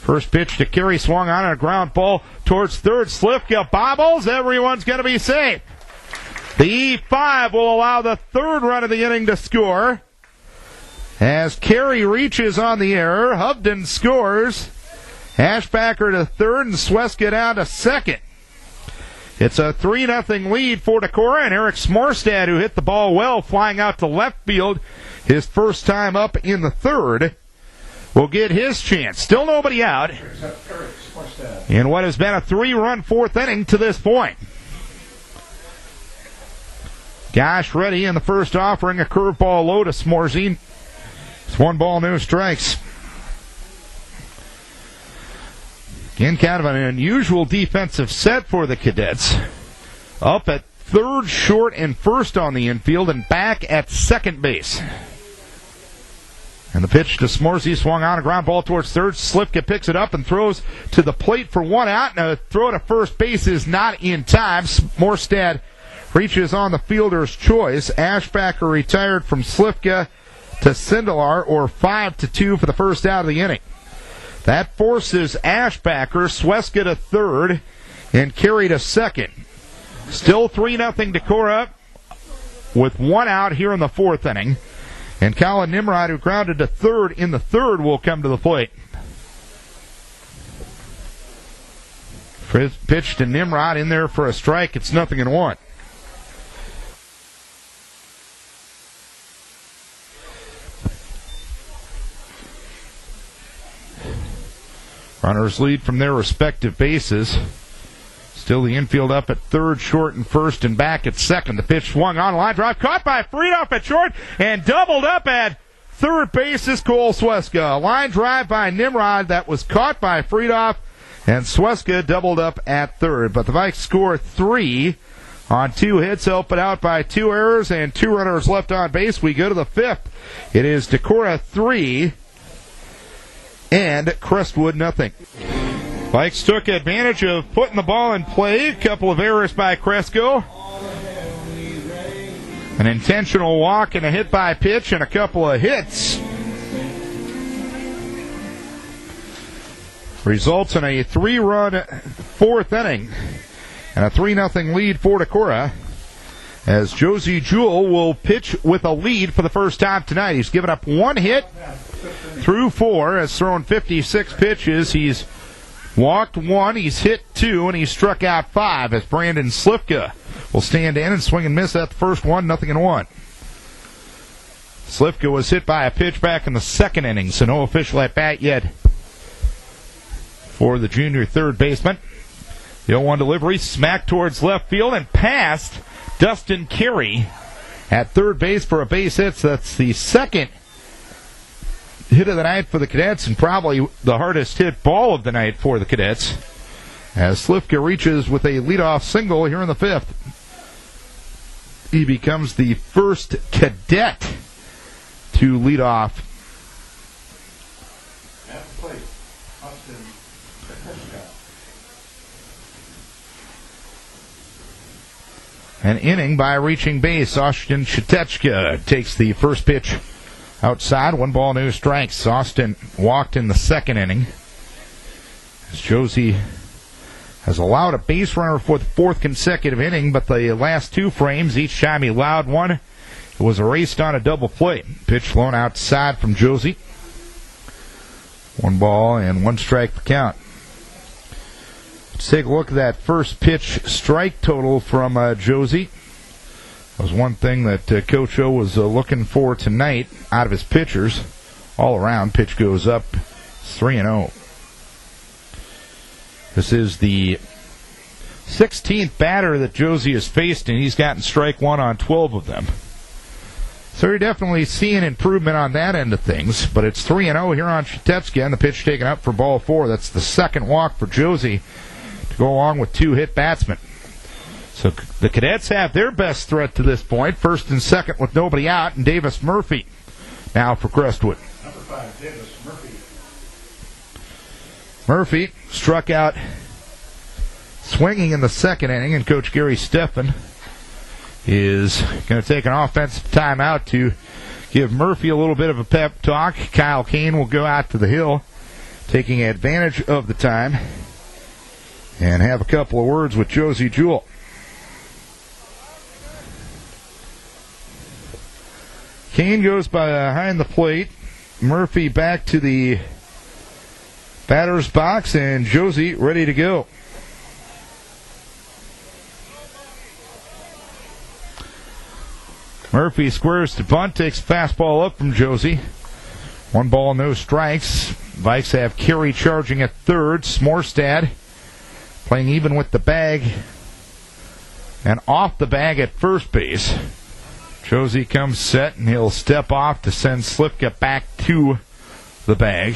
First pitch to Carey, swung on a ground ball towards third. Slifka bobbles. Everyone's going to be safe. The E5 will allow the third run of the inning to score. As Carey reaches on the error, Hovden scores. Ashbacker to third, and Sweska down to second. It's a 3-0 lead for Decorah, and Eric Smorstad, who hit the ball well, flying out to left field, his first time up in the third, will get his chance. Still nobody out in what has been a 3-run fourth inning to this point. Gosh ready in the first offering, a curveball low to Smorsine. It's 1 ball, no strikes. Again, kind of an unusual defensive set for the Cadets. Up at third, short, and first on the infield, and back at second base. And the pitch to Smorsy, swung on a ground ball towards third. Slifka picks it up and throws to the plate for 1 out, and a throw to first base is not in time. Morstad reaches on the fielder's choice. Ashbacker retired from Slifka to Sindelar, or 5-2 for the first out of the inning. That forces Ashbacker, Sweska to third, and Carey to second. Still 3-0 Decorah with 1 out here in the fourth inning. And Colin Nimrod, who grounded to third in the third, will come to the plate. Pitch to Nimrod in there for a strike. It's 0-1. Runners lead from their respective bases. Still the infield up at third, short, and first, and back at second. The pitch swung on, line drive, caught by Friedhoff at short, and doubled up at third base is Cole Sweska. A line drive by Nimrod that was caught by Friedhoff, and Sweska doubled up at third. But the Vikes score 3 on 2 hits, help it out by 2 errors, and 2 runners left on base. We go to the 5th. It is Decorah 3 and Crestwood 0. Vikes took advantage of putting the ball in play. A couple of errors by Cresco. An intentional walk and a hit by pitch and a couple of hits. Results in a 3-run fourth inning and a 3-0 lead for Decorah, as Josie Jewell will pitch with a lead for the first time tonight. He's given up 1 hit through 4, has thrown 56 pitches. He's walked 1, he's hit 2, and he's struck out 5, as Brandon Slifka will stand in and swing and miss at the first one, 0-1. Slifka was hit by a pitch back in the second inning, so no official at bat yet for the junior third baseman. The 0-1 delivery smacked towards left field and past Dustin Carey at third base for a base hit. So that's the second hit of the night for the Cadets, and probably the hardest hit ball of the night for the Cadets, as Slifka reaches with a leadoff single here in the 5th. He becomes the first Cadet to lead off. At the plate, Austin Shatechka. An inning by reaching base. Austin Shatechka takes the first pitch outside. 1 ball, no strikes. Austin walked in the second inning, as Josie has allowed a base runner for the 4th consecutive inning, but the last 2 frames, each time he allowed one, it was erased on a double play. Pitch thrown outside from Josie. 1 ball and 1 strike the count. Let's take a look at that first pitch strike total from Josie. was one thing that Coach O was looking for tonight out of his pitchers. All around, pitch goes up. It's 3-0. This is the 16th batter that Josie has faced, and he's gotten strike one on 12 of them. So you're definitely seeing improvement on that end of things. But it's 3-0 here on Shatetsky, and the pitch taken up for ball 4. That's the second walk for Josie to go along with 2 hit batsmen. So the Cadets have their best threat to this point. First and second with nobody out, and Davis Murphy now for Crestwood. Number 5, Davis Murphy. Murphy struck out swinging in the second inning, and Coach Gary Steffen is going to take an offensive timeout to give Murphy a little bit of a pep talk. Kyle Kane will go out to the hill, taking advantage of the time, and have a couple of words with Josie Jewell. Kane goes behind the plate. Murphy back to the batter's box, and Josie ready to go. Murphy squares to bunt, takes fastball up from Josie. 1 ball, no strikes. Vikes have Carey charging at third. Smorstad playing even with the bag and off the bag at first base. Josie comes set, and he'll step off to send Slipka back to the bag.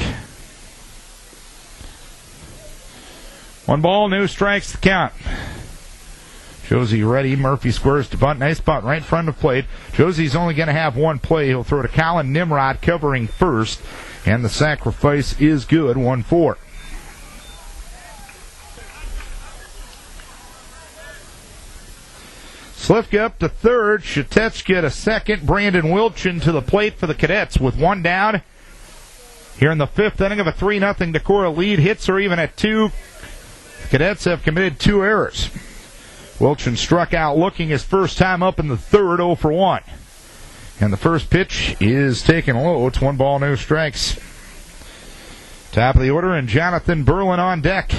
1 ball, no strikes to count. Josie ready. Murphy squares to bunt. Nice bunt right in front of the plate. Josie's only going to have 1 play. He'll throw to Colin Nimrod covering first, and the sacrifice is good. 1-4. Slifka up to third. Shatetsky to second. Brandon Wilchin to the plate for the Cadets with 1 down. Here in the 5th inning of a 3-0 Decorah lead. Hits are even at 2. The Cadets have committed 2 errors. Wilchin struck out looking his first time up in the 3rd, 0 for 1. And the first pitch is taken low. It's 1 ball, no strikes. Top of the order, and Jonathan Berlin on deck.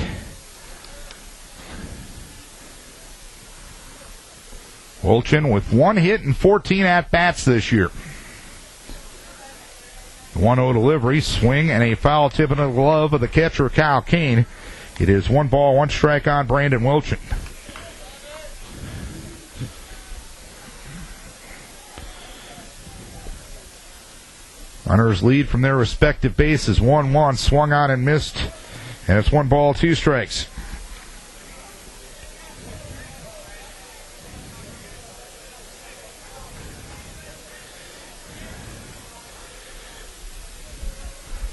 Wilchin with 1 hit and 14 at-bats this year. 1-0 delivery, swing, and a foul tip into the glove of the catcher, Kyle Kane. It is 1 ball, 1 strike on Brandon Wilchin. Runners lead from their respective bases. 1-1, swung on and missed, and it's 1 ball, 2 strikes.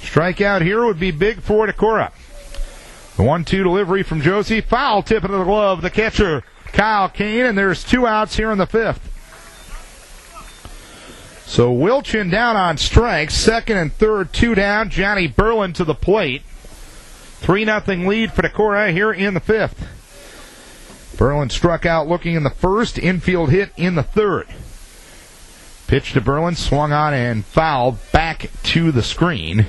Strikeout here would be big for Decorah. The 1-2 delivery from Josie. Foul tip into the glove. The catcher, Kyle Kane, and there's 2 outs here in the 5th. So Wilchin down on strikes. 2nd and 3rd, 2 down. Johnny Berlin to the plate. 3-0 lead for Decorah here in the 5th. Berlin struck out looking in the 1st. Infield hit in the 3rd. Pitch to Berlin, swung on and fouled back to the screen.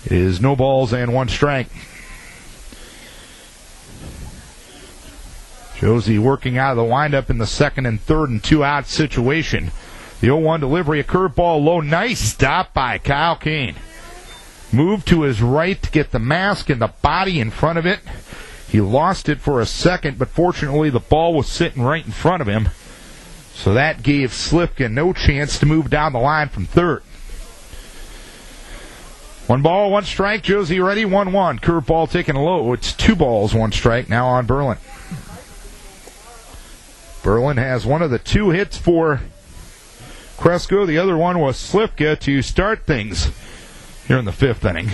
It is no balls and 1 strike. Josie working out of the windup in the 2nd and 3rd and 2-out situation. The 0-1 delivery, a curveball low. Nice stop by Kyle Kane. Moved to his right to get the mask and the body in front of it. He lost it for a second, but fortunately the ball was sitting right in front of him. So that gave Slipka no chance to move down the line from 3rd. 1 ball, 1 strike. Josie ready, 1-1. Curveball taken low. It's 2 balls, 1 strike now on Berlin. Berlin has 1 of the 2 hits for Cresco. The other one was Slipka to start things here in the 5th inning.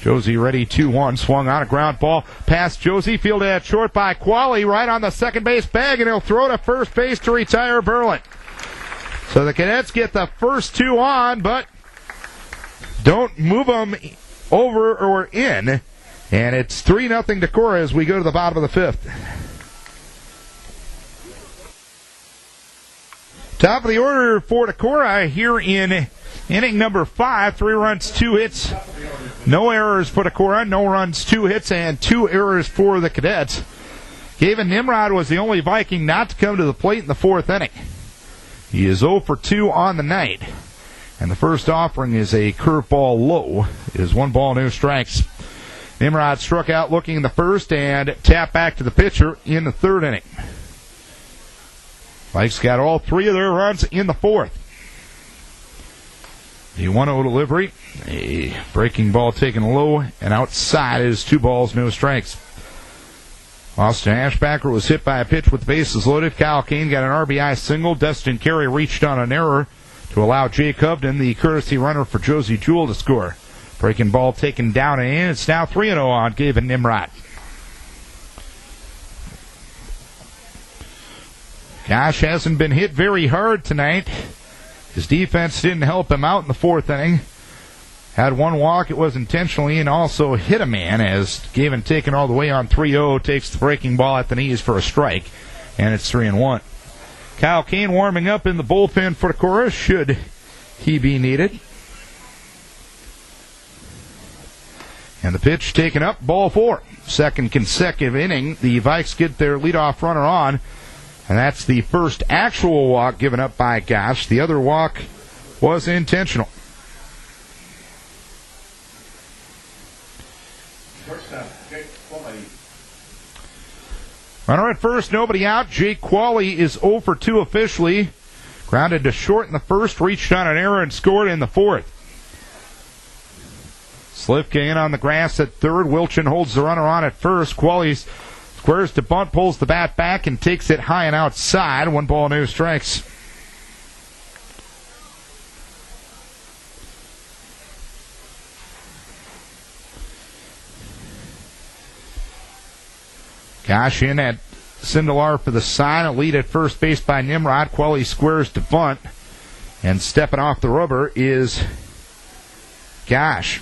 Josie ready, 2-1. Swung on a ground ball past Josie. Fielded at short by Qualley, right on the second base bag, and he'll throw to first base to retire Berlin. So the Cadets get the first 2 on, but don't move them over or in. And it's 3-0 Decorah as we go to the bottom of the 5th. Top of the order for Decorah here in inning number 5. 3 runs, 2 hits. No errors for Decorah. No runs, 2 hits, and 2 errors for the Cadets. Gavin Nimrod was the only Viking not to come to the plate in the 4th inning. He is 0 for 2 on the night. And the first offering is a curveball low. It is 1 ball, no strikes. Nimrod struck out looking in the first and tapped back to the pitcher in the third inning. Vikes got all 3 of their runs in the fourth. The 1-0 delivery. A breaking ball taken low and outside is 2 balls, no strikes. Austin Ashbacker was hit by a pitch with the bases loaded. Kyle Kane got an RBI single. Dustin Carey reached on an error to allow Jake Hovden, the courtesy runner for Josie Jewell, to score. Breaking ball taken down and in. It's now 3-0 on Gabe and Nimrod. Gosh hasn't been hit very hard tonight. His defense didn't help him out in the fourth inning. Had 1 walk, it was intentionally, and also hit a man as Gavin, taken all the way on 3-0, takes the breaking ball at the knees for a strike, and it's 3-1. Kyle Kane warming up in the bullpen for Decorah, should he be needed. And the pitch taken up, ball 4. Second consecutive inning, the Vikes get their leadoff runner on, and that's the first actual walk given up by Gosh. The other walk was intentional. Runner at first, nobody out. Jake Qualley is 0 for 2 officially. Grounded to short in the first, reached on an error and scored in the fourth. Slivka in on the grass at third. Wilchin holds the runner on at first. Qualley squares to bunt, pulls the bat back, and takes it high and outside. 1 ball, no strikes. Gosh in at Sindelar for the sign. A lead at first base by Nimrod. Qualley squares to bunt. And stepping off the rubber is Gosh.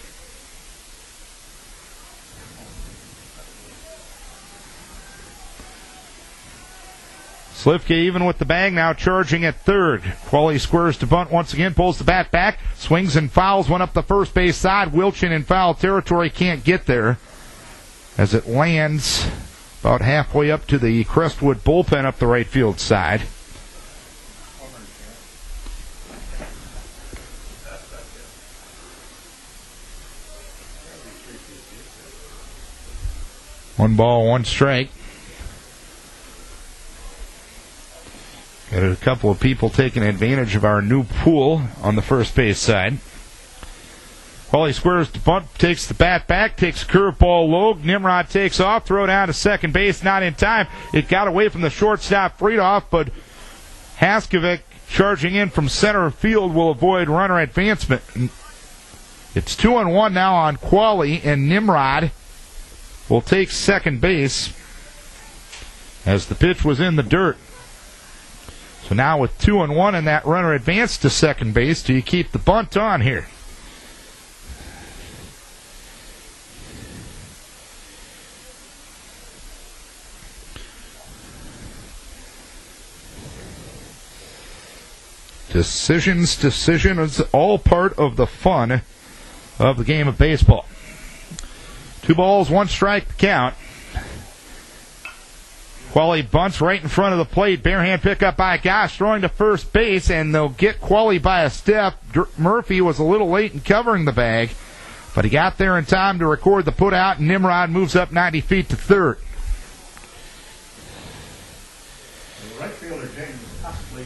Slivka even with the bag, now charging at third. Qualley squares to bunt once again, pulls the bat back, swings and fouls one up the first base side. Wilchin in foul territory, can't get there as it lands about halfway up to the Crestwood bullpen up the right field side. One ball, 1 strike. Got a couple of people taking advantage of our new pool on the first base side. Qualley squares the bunt, takes the bat back, takes a curveball low. Nimrod takes off, throw down to second base, not in time. It got away from the shortstop Friedoff, but Haskovic charging in from center field will avoid runner advancement. It's 2-1 now on Qualley, and Nimrod will take second base as the pitch was in the dirt. So now with 2-1 and that runner advanced to second base, do you keep the bunt on here? Decision is all part of the fun of the game of baseball. 2 balls, 1 strike to count. Qualley bunts right in front of the plate. Barehand pickup by Gosh, throwing to first base, and they'll get Qualley by a step. Murphy was a little late in covering the bag, but he got there in time to record the put out, and Nimrod moves up 90 feet to third. Right fielder James Osley.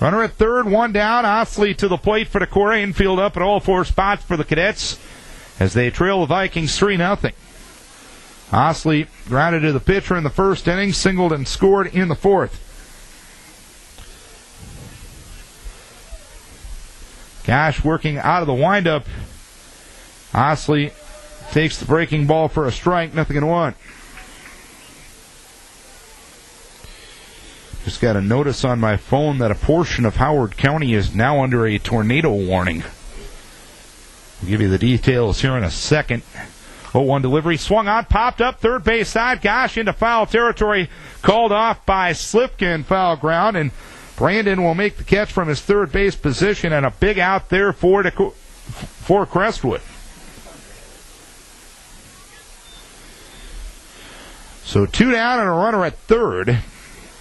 Runner at third, 1 down. Osley to the plate for Decorah. Infield up at all 4 spots for the Cadets as they trail the Vikings 3-0. Osley grounded to the pitcher in the first inning, singled and scored in the fourth. Gosh working out of the windup. Osley takes the breaking ball for a strike, 0-1. Just got a notice on my phone that a portion of Howard County is now under a tornado warning. We'll give you the details here in a second. 0-1 delivery, swung on, popped up, third base side. Gosh into foul territory, called off by Slivka in foul ground, and Brandon will make the catch from his third base position, and a big out there for Crestwood. So 2 down and a runner at third.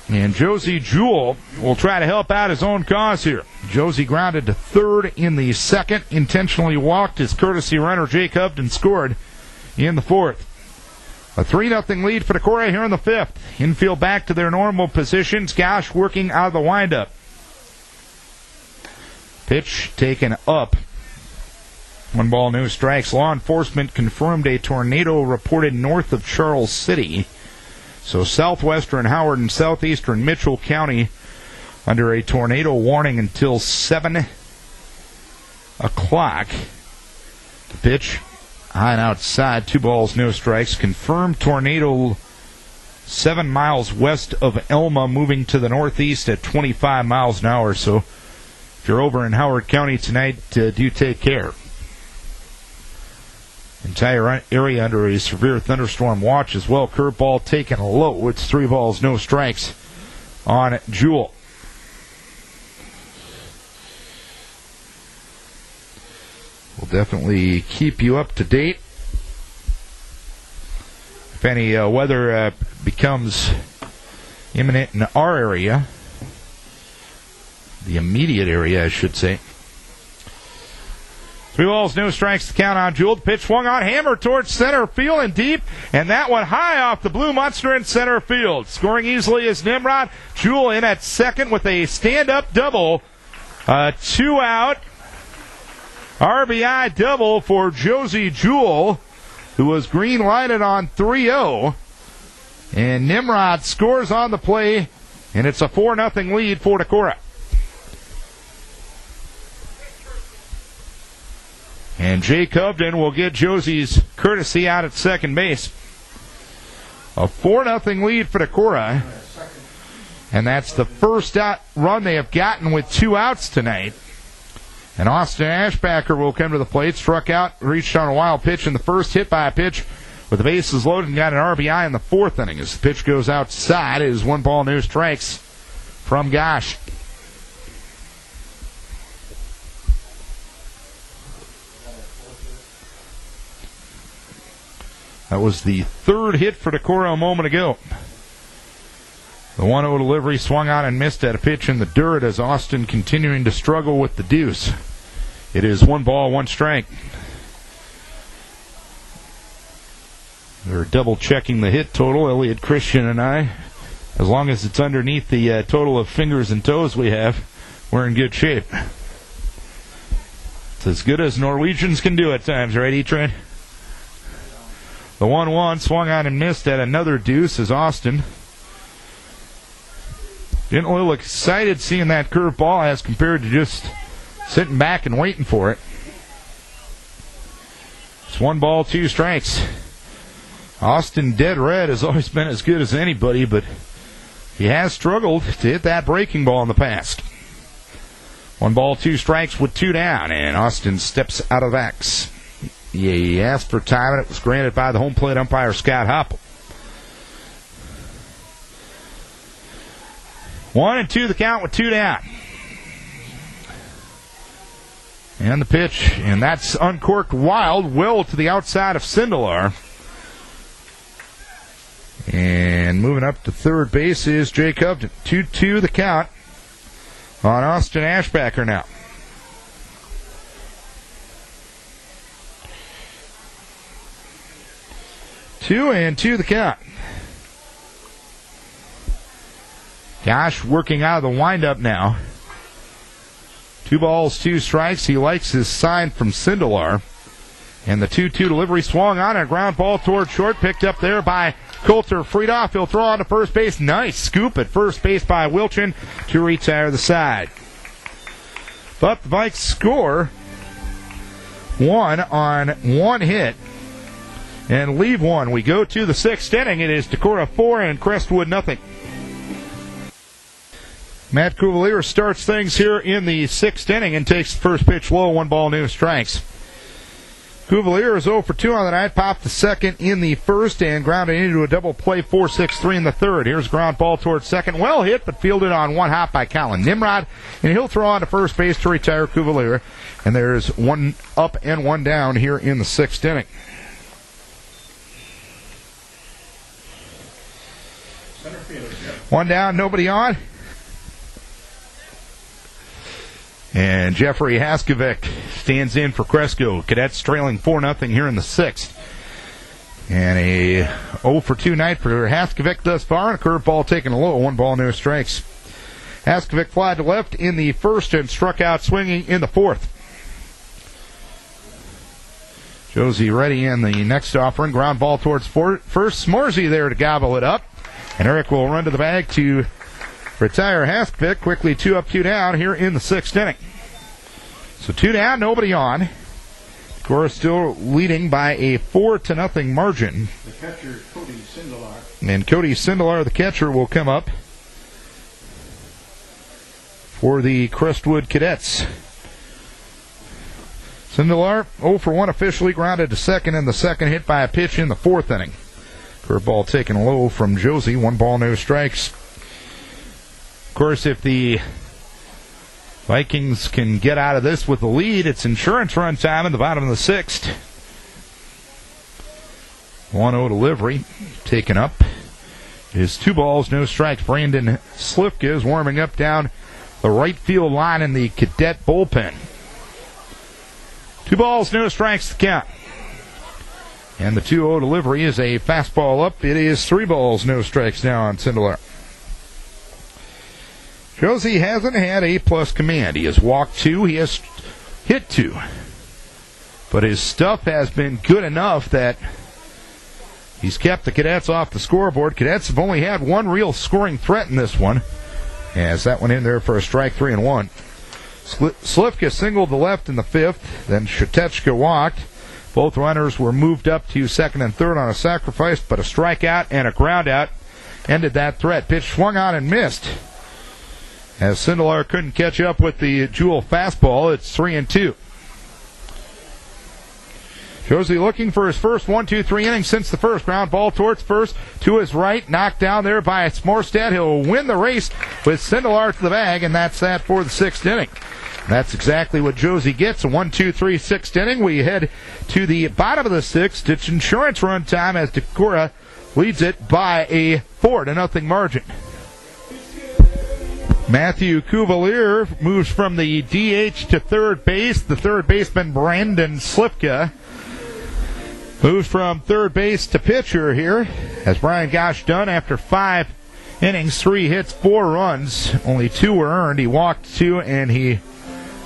And Josie Jewell will try to help out his own cause here. Josie grounded to third in the second, intentionally walked his courtesy runner Jake Upton scored in the fourth. A 3-0 lead for Decorah here in the fifth. Infield back to their normal positions. Gosh working out of the windup. Pitch taken up. 1 ball, no strikes. Law enforcement confirmed a tornado reported north of Charles City. So southwestern Howard and southeastern Mitchell County under a tornado warning until 7 o'clock. The pitch high and outside. 2 balls, no strikes. Confirmed tornado 7 miles west of Elma, moving to the northeast at 25 miles an hour. So if you're over in Howard County tonight, do take care. Entire area under a severe thunderstorm watch as well. Curveball taken low. It's 3 balls, no strikes on Jewell. We'll definitely keep you up to date. If any weather becomes imminent in our area, the immediate area, I should say. 3 balls, no strikes to count on Jewell. The pitch swung on, hammered towards center field and deep, and that one high off the blue monster in center field. Scoring easily is Nimrod. Jewell in at second with a stand-up double. 2 out. RBI double for Josie Jewell, who was green-lighted on 3-0. And Nimrod scores on the play, and it's a 4-0 lead for Decorah. And Jake Upton will get Josie's courtesy out at second base. A 4-0 lead for Decorah. And that's the first out run they have gotten with 2 outs tonight. And Austin Ashbacker will come to the plate. Struck out, reached on a wild pitch in the first, hit by a pitch with the bases loaded, and got an RBI in the 4th inning. As the pitch goes outside, it is 1 ball, no strikes from Gosh. That was the 3rd hit for Decorah a moment ago. The 1-0 delivery swung on and missed at a pitch in the dirt as Austin continuing to struggle with the deuce. It is 1 ball, 1 strike. They're double checking the hit total, Elliot Christian and I. As long as it's underneath the total of fingers and toes we have, we're in good shape. It's as good as Norwegians can do at times, right, E-Trent? The 1-1 swung on and missed at another deuce as Austin didn't look excited seeing that curveball as compared to just sitting back and waiting for it. It's 1 ball, 2 strikes. Austin dead red has always been as good as anybody, but he has struggled to hit that breaking ball in the past. 1 ball, 2 strikes with 2 down, and Austin steps out of X. He asked for time, and it was granted by the home plate umpire, Scott Hoppel. 1-2 the count with 2 down. And the pitch, and that's uncorked wild, well to the outside of Sindelar. And moving up to third base is Jake Upton. 2-2 the count on Austin Ashbacker now. 2-2 the count. Gosh working out of the windup now. 2 balls, 2 strikes. He likes his sign from Sindelar. And the 2-2 delivery swung on, a ground ball toward short, picked up there by Coulter. Freed off, he'll throw on to first base. Nice scoop at first base by Wilchin to retire the side. But the Vikes score 1 on 1 hit and leave 1. We go to the 6th inning. It is Decorah 4 and Crestwood nothing. Matt Cuvalier starts things here in the 6th inning and takes the first pitch low, 1 ball, no strikes. Cuvalier is 0 for 2 on the night, popped the second in the first and grounded into a double play, 4-6-3 in the third. Here's a ground ball towards second. Well hit, but fielded on 1 hop by Colin Nimrod, and he'll throw on to first base to retire Cuvalier. And there's 1 up and 1 down here in the 6th inning. One down, nobody on. And Jeffrey Haskovic stands in for Cresco. Cadets trailing 4-0 here in the 6th. And a 0-for-2 night for Haskovic thus far. And a curveball taken low. 1 ball, no strikes. Haskovic flied to left in the 1st and struck out swinging in the 4th. Josie ready in the next offering. Ground ball towards first. Smorsy there to gobble it up. And Eric will run to the bag to retire Haskovic. Quickly 2 up, 2 down here in the 6th inning. So 2 down, nobody on. Decorah still leading by a 4-0 margin. The catcher, Cody Sindelar. And Cody Sindelar, the catcher, will come up for the Crestwood Cadets. Sindelar 0-for-1 officially, grounded to second in the 2nd, hit by a pitch in the 4th inning. Curveball taken low from Josie. 1 ball, no strikes. Of course, if the Vikings can get out of this with the lead, it's insurance run time in the bottom of the 6th. 1-0 delivery taken up. It is 2 balls, no strikes. Brandon Slifka is warming up down the right field line in the Cadet bullpen. 2 balls, no strikes to count. And the 2-0 delivery is a fastball up. It is 3 balls, no strikes now on Sindelar. Josie hasn't had A-plus command. He has walked 2. He has hit 2. But his stuff has been good enough that he's kept the Cadets off the scoreboard. Cadets have only had 1 real scoring threat in this one. As that one in there for a strike, 3-1. Slifka singled to left in the 5th. Then Shatechka walked. Both runners were moved up to 2nd and 3rd on a sacrifice, but a strikeout and a groundout ended that threat. Pitch swung on and missed. As Sindelar couldn't catch up with the Jewel fastball, it's 3-2. Josie looking for his first 1-2-3 inning since the 1st. Ground ball towards first to his right. Knocked down there by Smorstad. He'll win the race with Sindelar to the bag, and that's that for the 6th inning. That's exactly what Josie gets, a 1-2-3 6th inning. We head to the bottom of the 6th. It's insurance run time as Decorah leads it by a 4-0 margin. Matthew Cuvalier moves from the DH to 3rd base. The 3rd baseman, Brandon Slifka, moves from 3rd base to pitcher here, as Brian Gosh done after 5 innings, 3 hits, 4 runs. Only 2 were earned. He walked 2 and he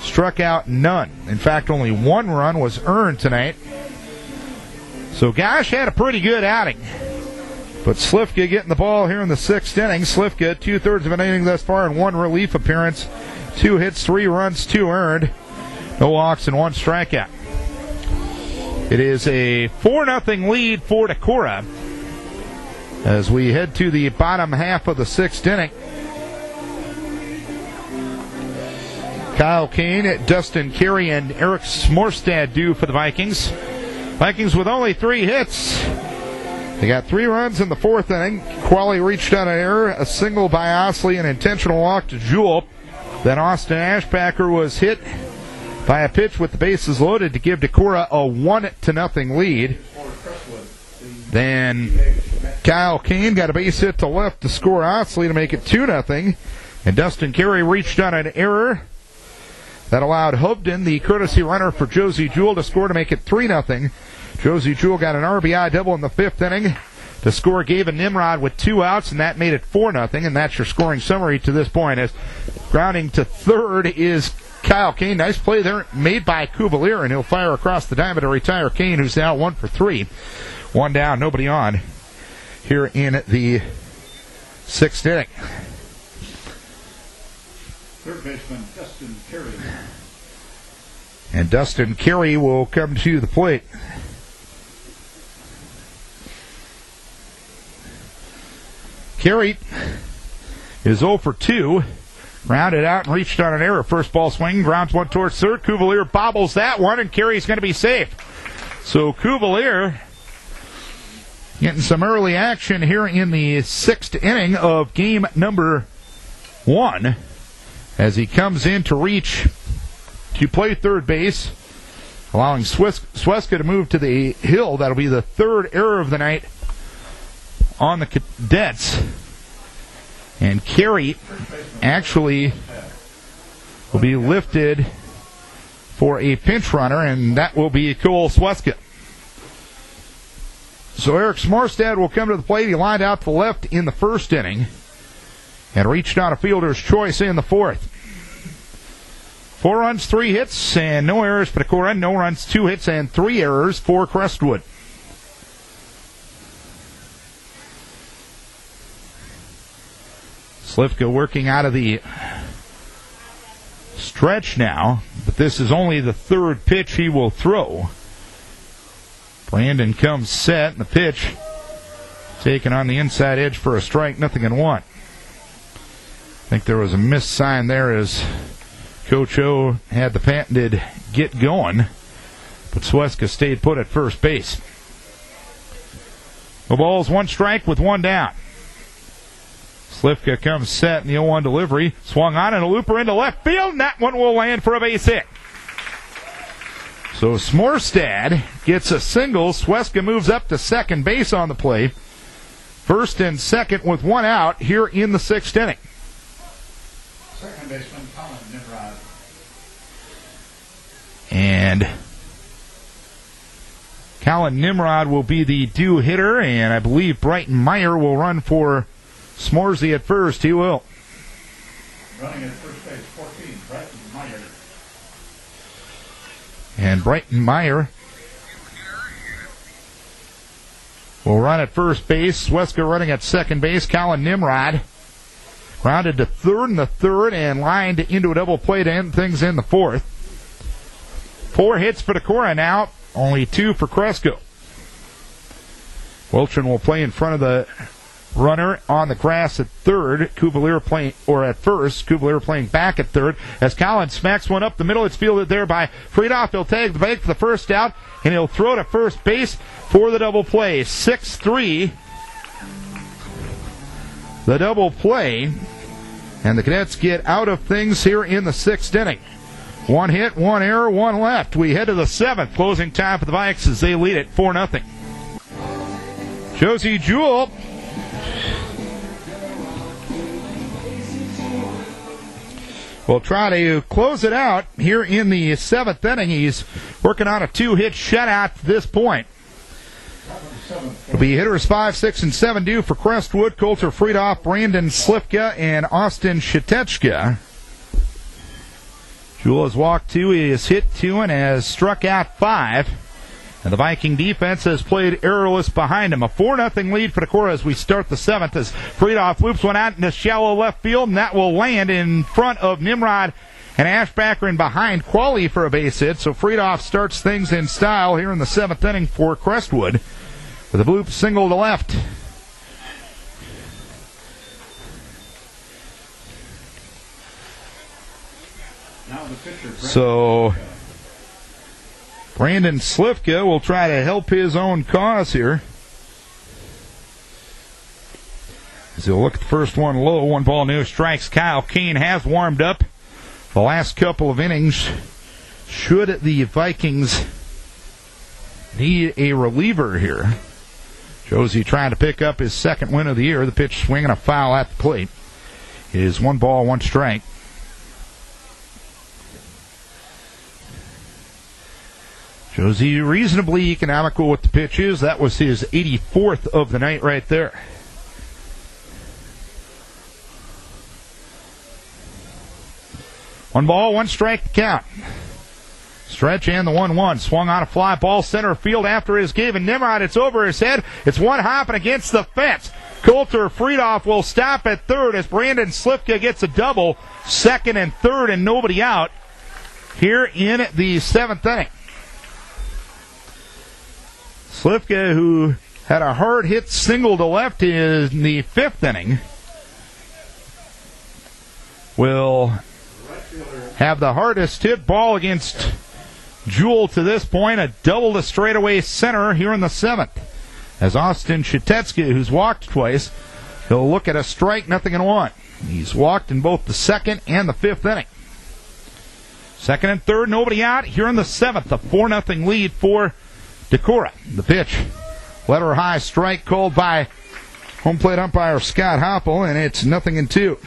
struck out none. In fact, only 1 run was earned tonight. So Gosh had a pretty good outing. But Slifka getting the ball here in the 6th inning. Slifka, 2/3 of an inning thus far and 1 relief appearance. 2 hits, 3 runs, 2 earned. No walks and 1 strikeout. It is a 4-0 lead for Decorah as we head to the bottom half of the 6th inning. Kyle Kane, Dustin Carey, and Eric Smorstad do for the Vikings. Vikings with only 3 hits. They got 3 runs in the 4th inning. Qualley reached on an error, a single by Osley, an intentional walk to Jewell. Then Austin Ashpacker was hit by a pitch with the bases loaded to give Decorah a 1-0 lead. Then Kyle Kane got a base hit to left to score Osley to make it 2-0. And Dustin Carey reached on an error that allowed Hobden, the courtesy runner for Josie Jewell, to score to make it 3-0. Josie Jewell got an RBI double in the 5th inning to score Gavin Nimrod with 2 outs, and that made it 4-0. And that's your scoring summary to this point. As grounding to 3rd is Kyle Kane. Nice play there made by Cuvalier, and he'll fire across the diamond to retire Kane, who's now 1 for 3. 1 down, nobody on here in the 6th inning. 3rd baseman Dustin Carey. And Dustin Carey will come to the plate. Carey is 0 for 2. Rounded out and reached on an error. First ball swing, grounds 1 towards 3rd. Cuvalier bobbles that one, and Carey's going to be safe. So Cuvalier getting some early action here in the 6th inning of game number 1 as he comes in to reach to play 3rd base, allowing Sweska to move to the hill. That'll be the 3rd error of the night on the Cadets. And Carey actually will be lifted for a pinch runner, and that will be Cole Sweska. So Eric Smorstad will come to the plate. He lined out to the left in the first inning and reached on a fielder's choice in the fourth. 4 runs, 3 hits, and no errors for Decorah. No runs, 2 hits, and 3 errors for Crestwood. Slivka working out of the stretch now, but this is only the third pitch he will throw. Brandon comes set, and the pitch taken on the inside edge for a strike, 0-1. I think there was a missed sign there as Coach O had the patented get going, but Sweska stayed put at first base. The ball's 1 strike with 1 down. Slivka comes set in the 0-1 delivery. Swung on and a looper into left field, and that one will land for a base hit. So Smorstad gets a single. Sweska moves up to second base on the play. First and second with 1 out here in the 6th inning. Second baseman, Colin Nimrod. And Colin Nimrod will be the due hitter, and I believe Brighton Meyer will run for Smorsy at first. He will. Running at first base, 14, Brighton Meyer. And Brighton Meyer will run at first base. Sweska running at second base. Colin Nimrod grounded to third in the third and lined into a double play to end things in the fourth. 4 hits for Decorah now, only 2 for Cresco. Wilchin will play in front of the runner on the grass at third. Cuvalier playing, or at first. Cuvalier playing back at third. As Collins smacks one up the middle, it's fielded there by Friedoff. He'll tag the bag for the first out, and he'll throw to first base for the double play. 6-3. The double play. And the Cadets get out of things here in the 6th inning. 1 hit, 1 error, 1 left. We head to the 7th. Closing time for the Vikes as they lead it 4-0. Josie Jewell will try to close it out here in the 7th inning. He's working on a 2-hit shutout to this point. It'll be hitters 5, 6, and 7 due for Crestwood. Coulter Friedoff, Brandon Slivka, and Austin Shatechka. Jewell has walked 2, he has hit 2, and has struck out 5. And the Viking defense has played errorless behind him. A 4-0 lead for Decorah as we start the 7th as Friedoff loops one out into shallow left field, and that will land in front of Nimrod and Ashbacker and behind Qualley for a base hit. So Friedoff starts things in style here in the 7th inning for Crestwood with a bloop single to left. Now the pitcher, So Brandon Slivka will try to help his own cause here. As he'll look at the first one low, 1 ball, no strikes. Kyle Kane has warmed up the last couple of innings. Should the Vikings need a reliever here? Josie trying to pick up his 2nd win of the year. The pitch swinging a foul at the plate. It is 1 ball, 1 strike. Josie reasonably economical with the pitches. That was his 84th of the night right there. One ball, 1 strike to count. Stretch and the 1-1. Swung on a fly ball center field after his give, and Nimrod, it's over his head. It's one hopping against the fence. Coulter Friedoff will stop at third as Brandon Slivka gets a double. 2nd and 3rd and nobody out here in the 7th inning. Slivka, who had a hard hit single to left in the 5th inning, will have the hardest hit ball against Jewell to this point. A double to straightaway center here in the 7th. As Austin Shatechka, who's walked twice, he'll look at a strike, 0-1. He's walked in both the 2nd and the 5th inning. 2nd and 3rd, nobody out here in the 7th. A 4-0 lead for Decorah. The pitch, letter high strike called by Home plate umpire Scott Hopple, and it's 0-2.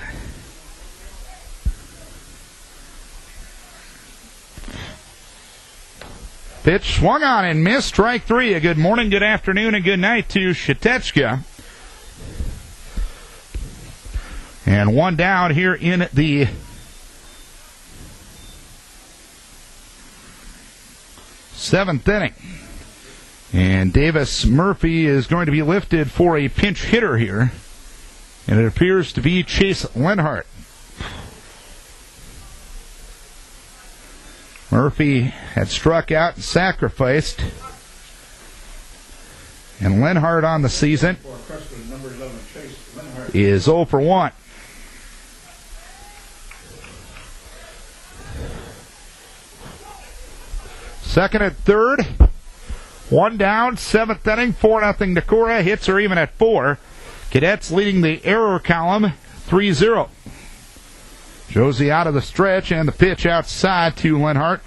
Pitch swung on and missed. Strike three. A good morning, good afternoon, and good night to Shatechka. And one down here in the seventh inning. And Davis Murphy is going to be lifted for a pinch hitter here. And it appears to be Chase Lenhart. Murphy had struck out and sacrificed. And Lenhart on the season is 0 for 1. Second and third. One down, seventh inning, 4-0 Decorah. Hits are even at 4. Cadets leading the error column, 3-0. Josie out of the stretch, and the pitch outside to Lenhart.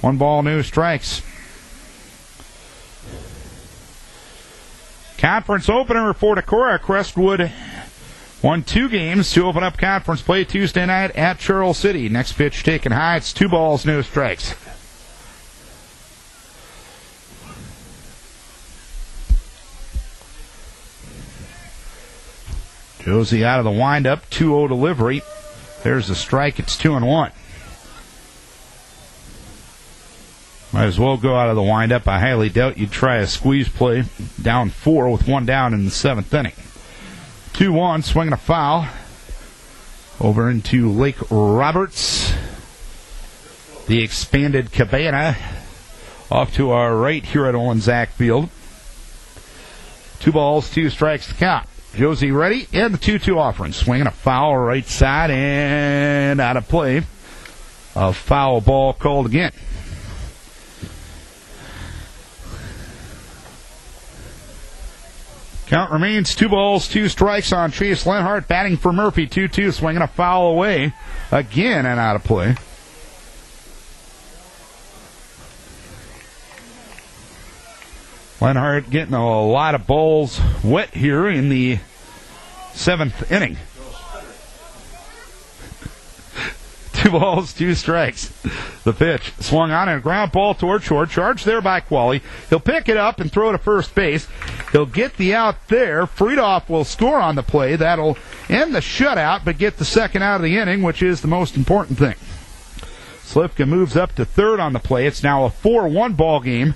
1 ball, no strikes. Conference opener for Decorah-Crestwood won 2 games to open up conference play Tuesday night at Charles City. Next pitch taken high. It's 2 balls, no strikes. Josie out of the windup, 2-0 delivery. There's the strike. It's 2-1. Might as well go out of the windup. I highly doubt you'd try a squeeze play down 4 with 1 down in the 7th inning. 2-1, swinging a foul. Over into Lake Roberts. The expanded cabana off to our right here at Olensack Field. 2 balls, 2 strikes to count. Josie ready, and the 2-2 offering. Swinging a foul right side and out of play. A foul ball called again. Count remains 2 balls, 2 strikes on Chase Lenhart. Batting for Murphy, 2-2. Swinging a foul away again and out of play. Lenhart getting a lot of balls wet here in the 7th inning. 2 balls, 2 strikes. The pitch swung on and a ground ball toward short. Charged there by Qualley. He'll pick it up and throw to first base. He'll get the out there. Friedoff will score on the play. That'll end the shutout, but get the second out of the inning, which is the most important thing. Slipka moves up to third on the play. It's now a 4-1 ball game.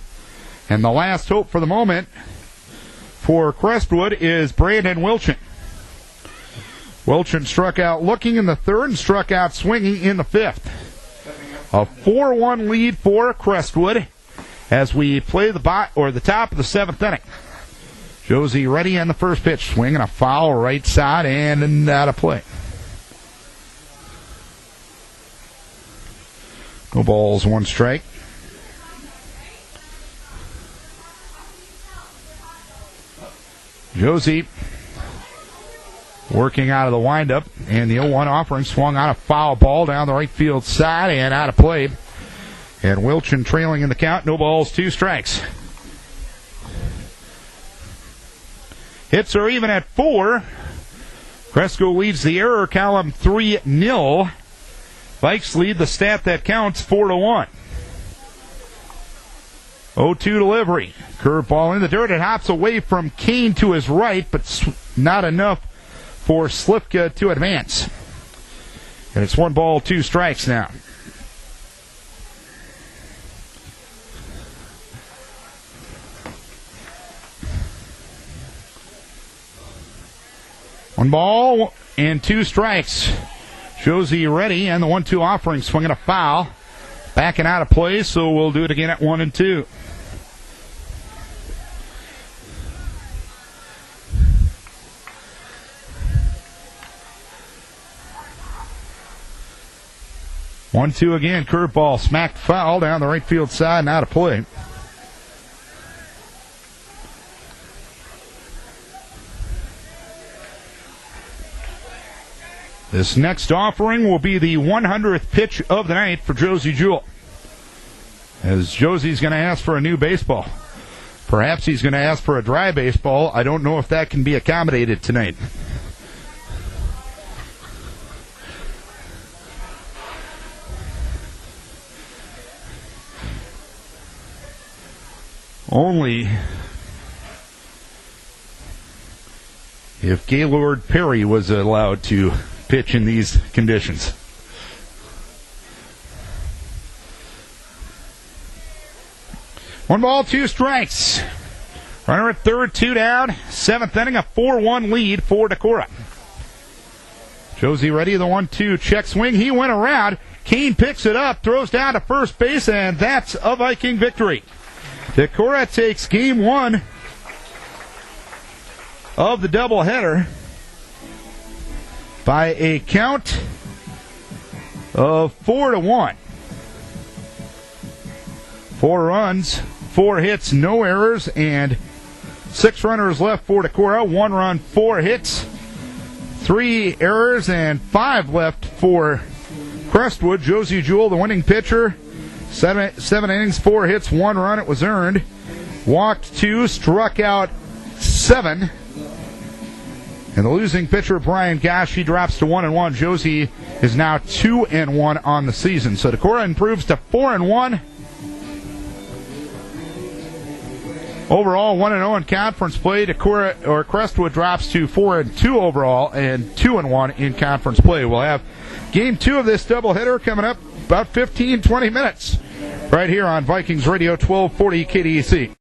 And the last hope for the moment for Crestwood is Brandon Wilchin. Wilchin struck out looking in the 3rd and struck out swinging in the 5th. A 4-1 lead for Crestwood as we play the top of the 7th inning. Josie ready on the first pitch. Swinging a foul right side and out of play. No balls, 1 strike. Josie working out of the windup, and the 0-1 offering swung on a foul ball down the right field side and out of play. And Wilchin trailing in the count. No balls, 2 strikes. Hits are even at 4. Cresco leads the error column 3-0. Vikes lead the stat that counts 4-1. 0-2 delivery. Curveball in the dirt. It hops away from Kane to his right, but not enough for Slipka to advance. And it's 1 ball, 2 strikes now. One ball and 2 strikes. Josie ready, and the 1-2 offering swinging a foul. Backing out of play, so we'll do it again at 1-2. One, 2 again. Curveball smacked foul down the right field side and out of play. This next offering will be the 100th pitch of the night for Josie Jewell, as Josie's going to ask for a new baseball. Perhaps he's going to ask for a dry baseball. I don't know if that can be accommodated tonight. Only if Gaylord Perry was allowed to pitch in these conditions. One ball, two strikes. Runner at third, two down. Seventh inning, a 4-1 lead for Decorah. Josie ready, the 1-2 check swing. He went around. Kane picks it up, throws down to first base, and that's a Viking victory. Decorah takes game one of the doubleheader by a count of 4-1. 4 runs, 4 hits, no errors, and 6 runners left for Decorah. 1 run, 4 hits, 3 errors, and 5 left for Crestwood. Josie Jewell, the winning pitcher. 7 innings, 4 hits, 1 run. It was earned. Walked 2, struck out 7. And the losing pitcher, Brian Gosh, he drops to 1-1. Josie is now 2-1 on the season. So Decorah improves to 4-1. Overall, 1-0 in conference play. Crestwood drops to 4-2 overall and 2-1 in conference play. We'll have game 2 of this doubleheader coming up about 15-20 minutes right here on Vikings Radio 1240 KDEC.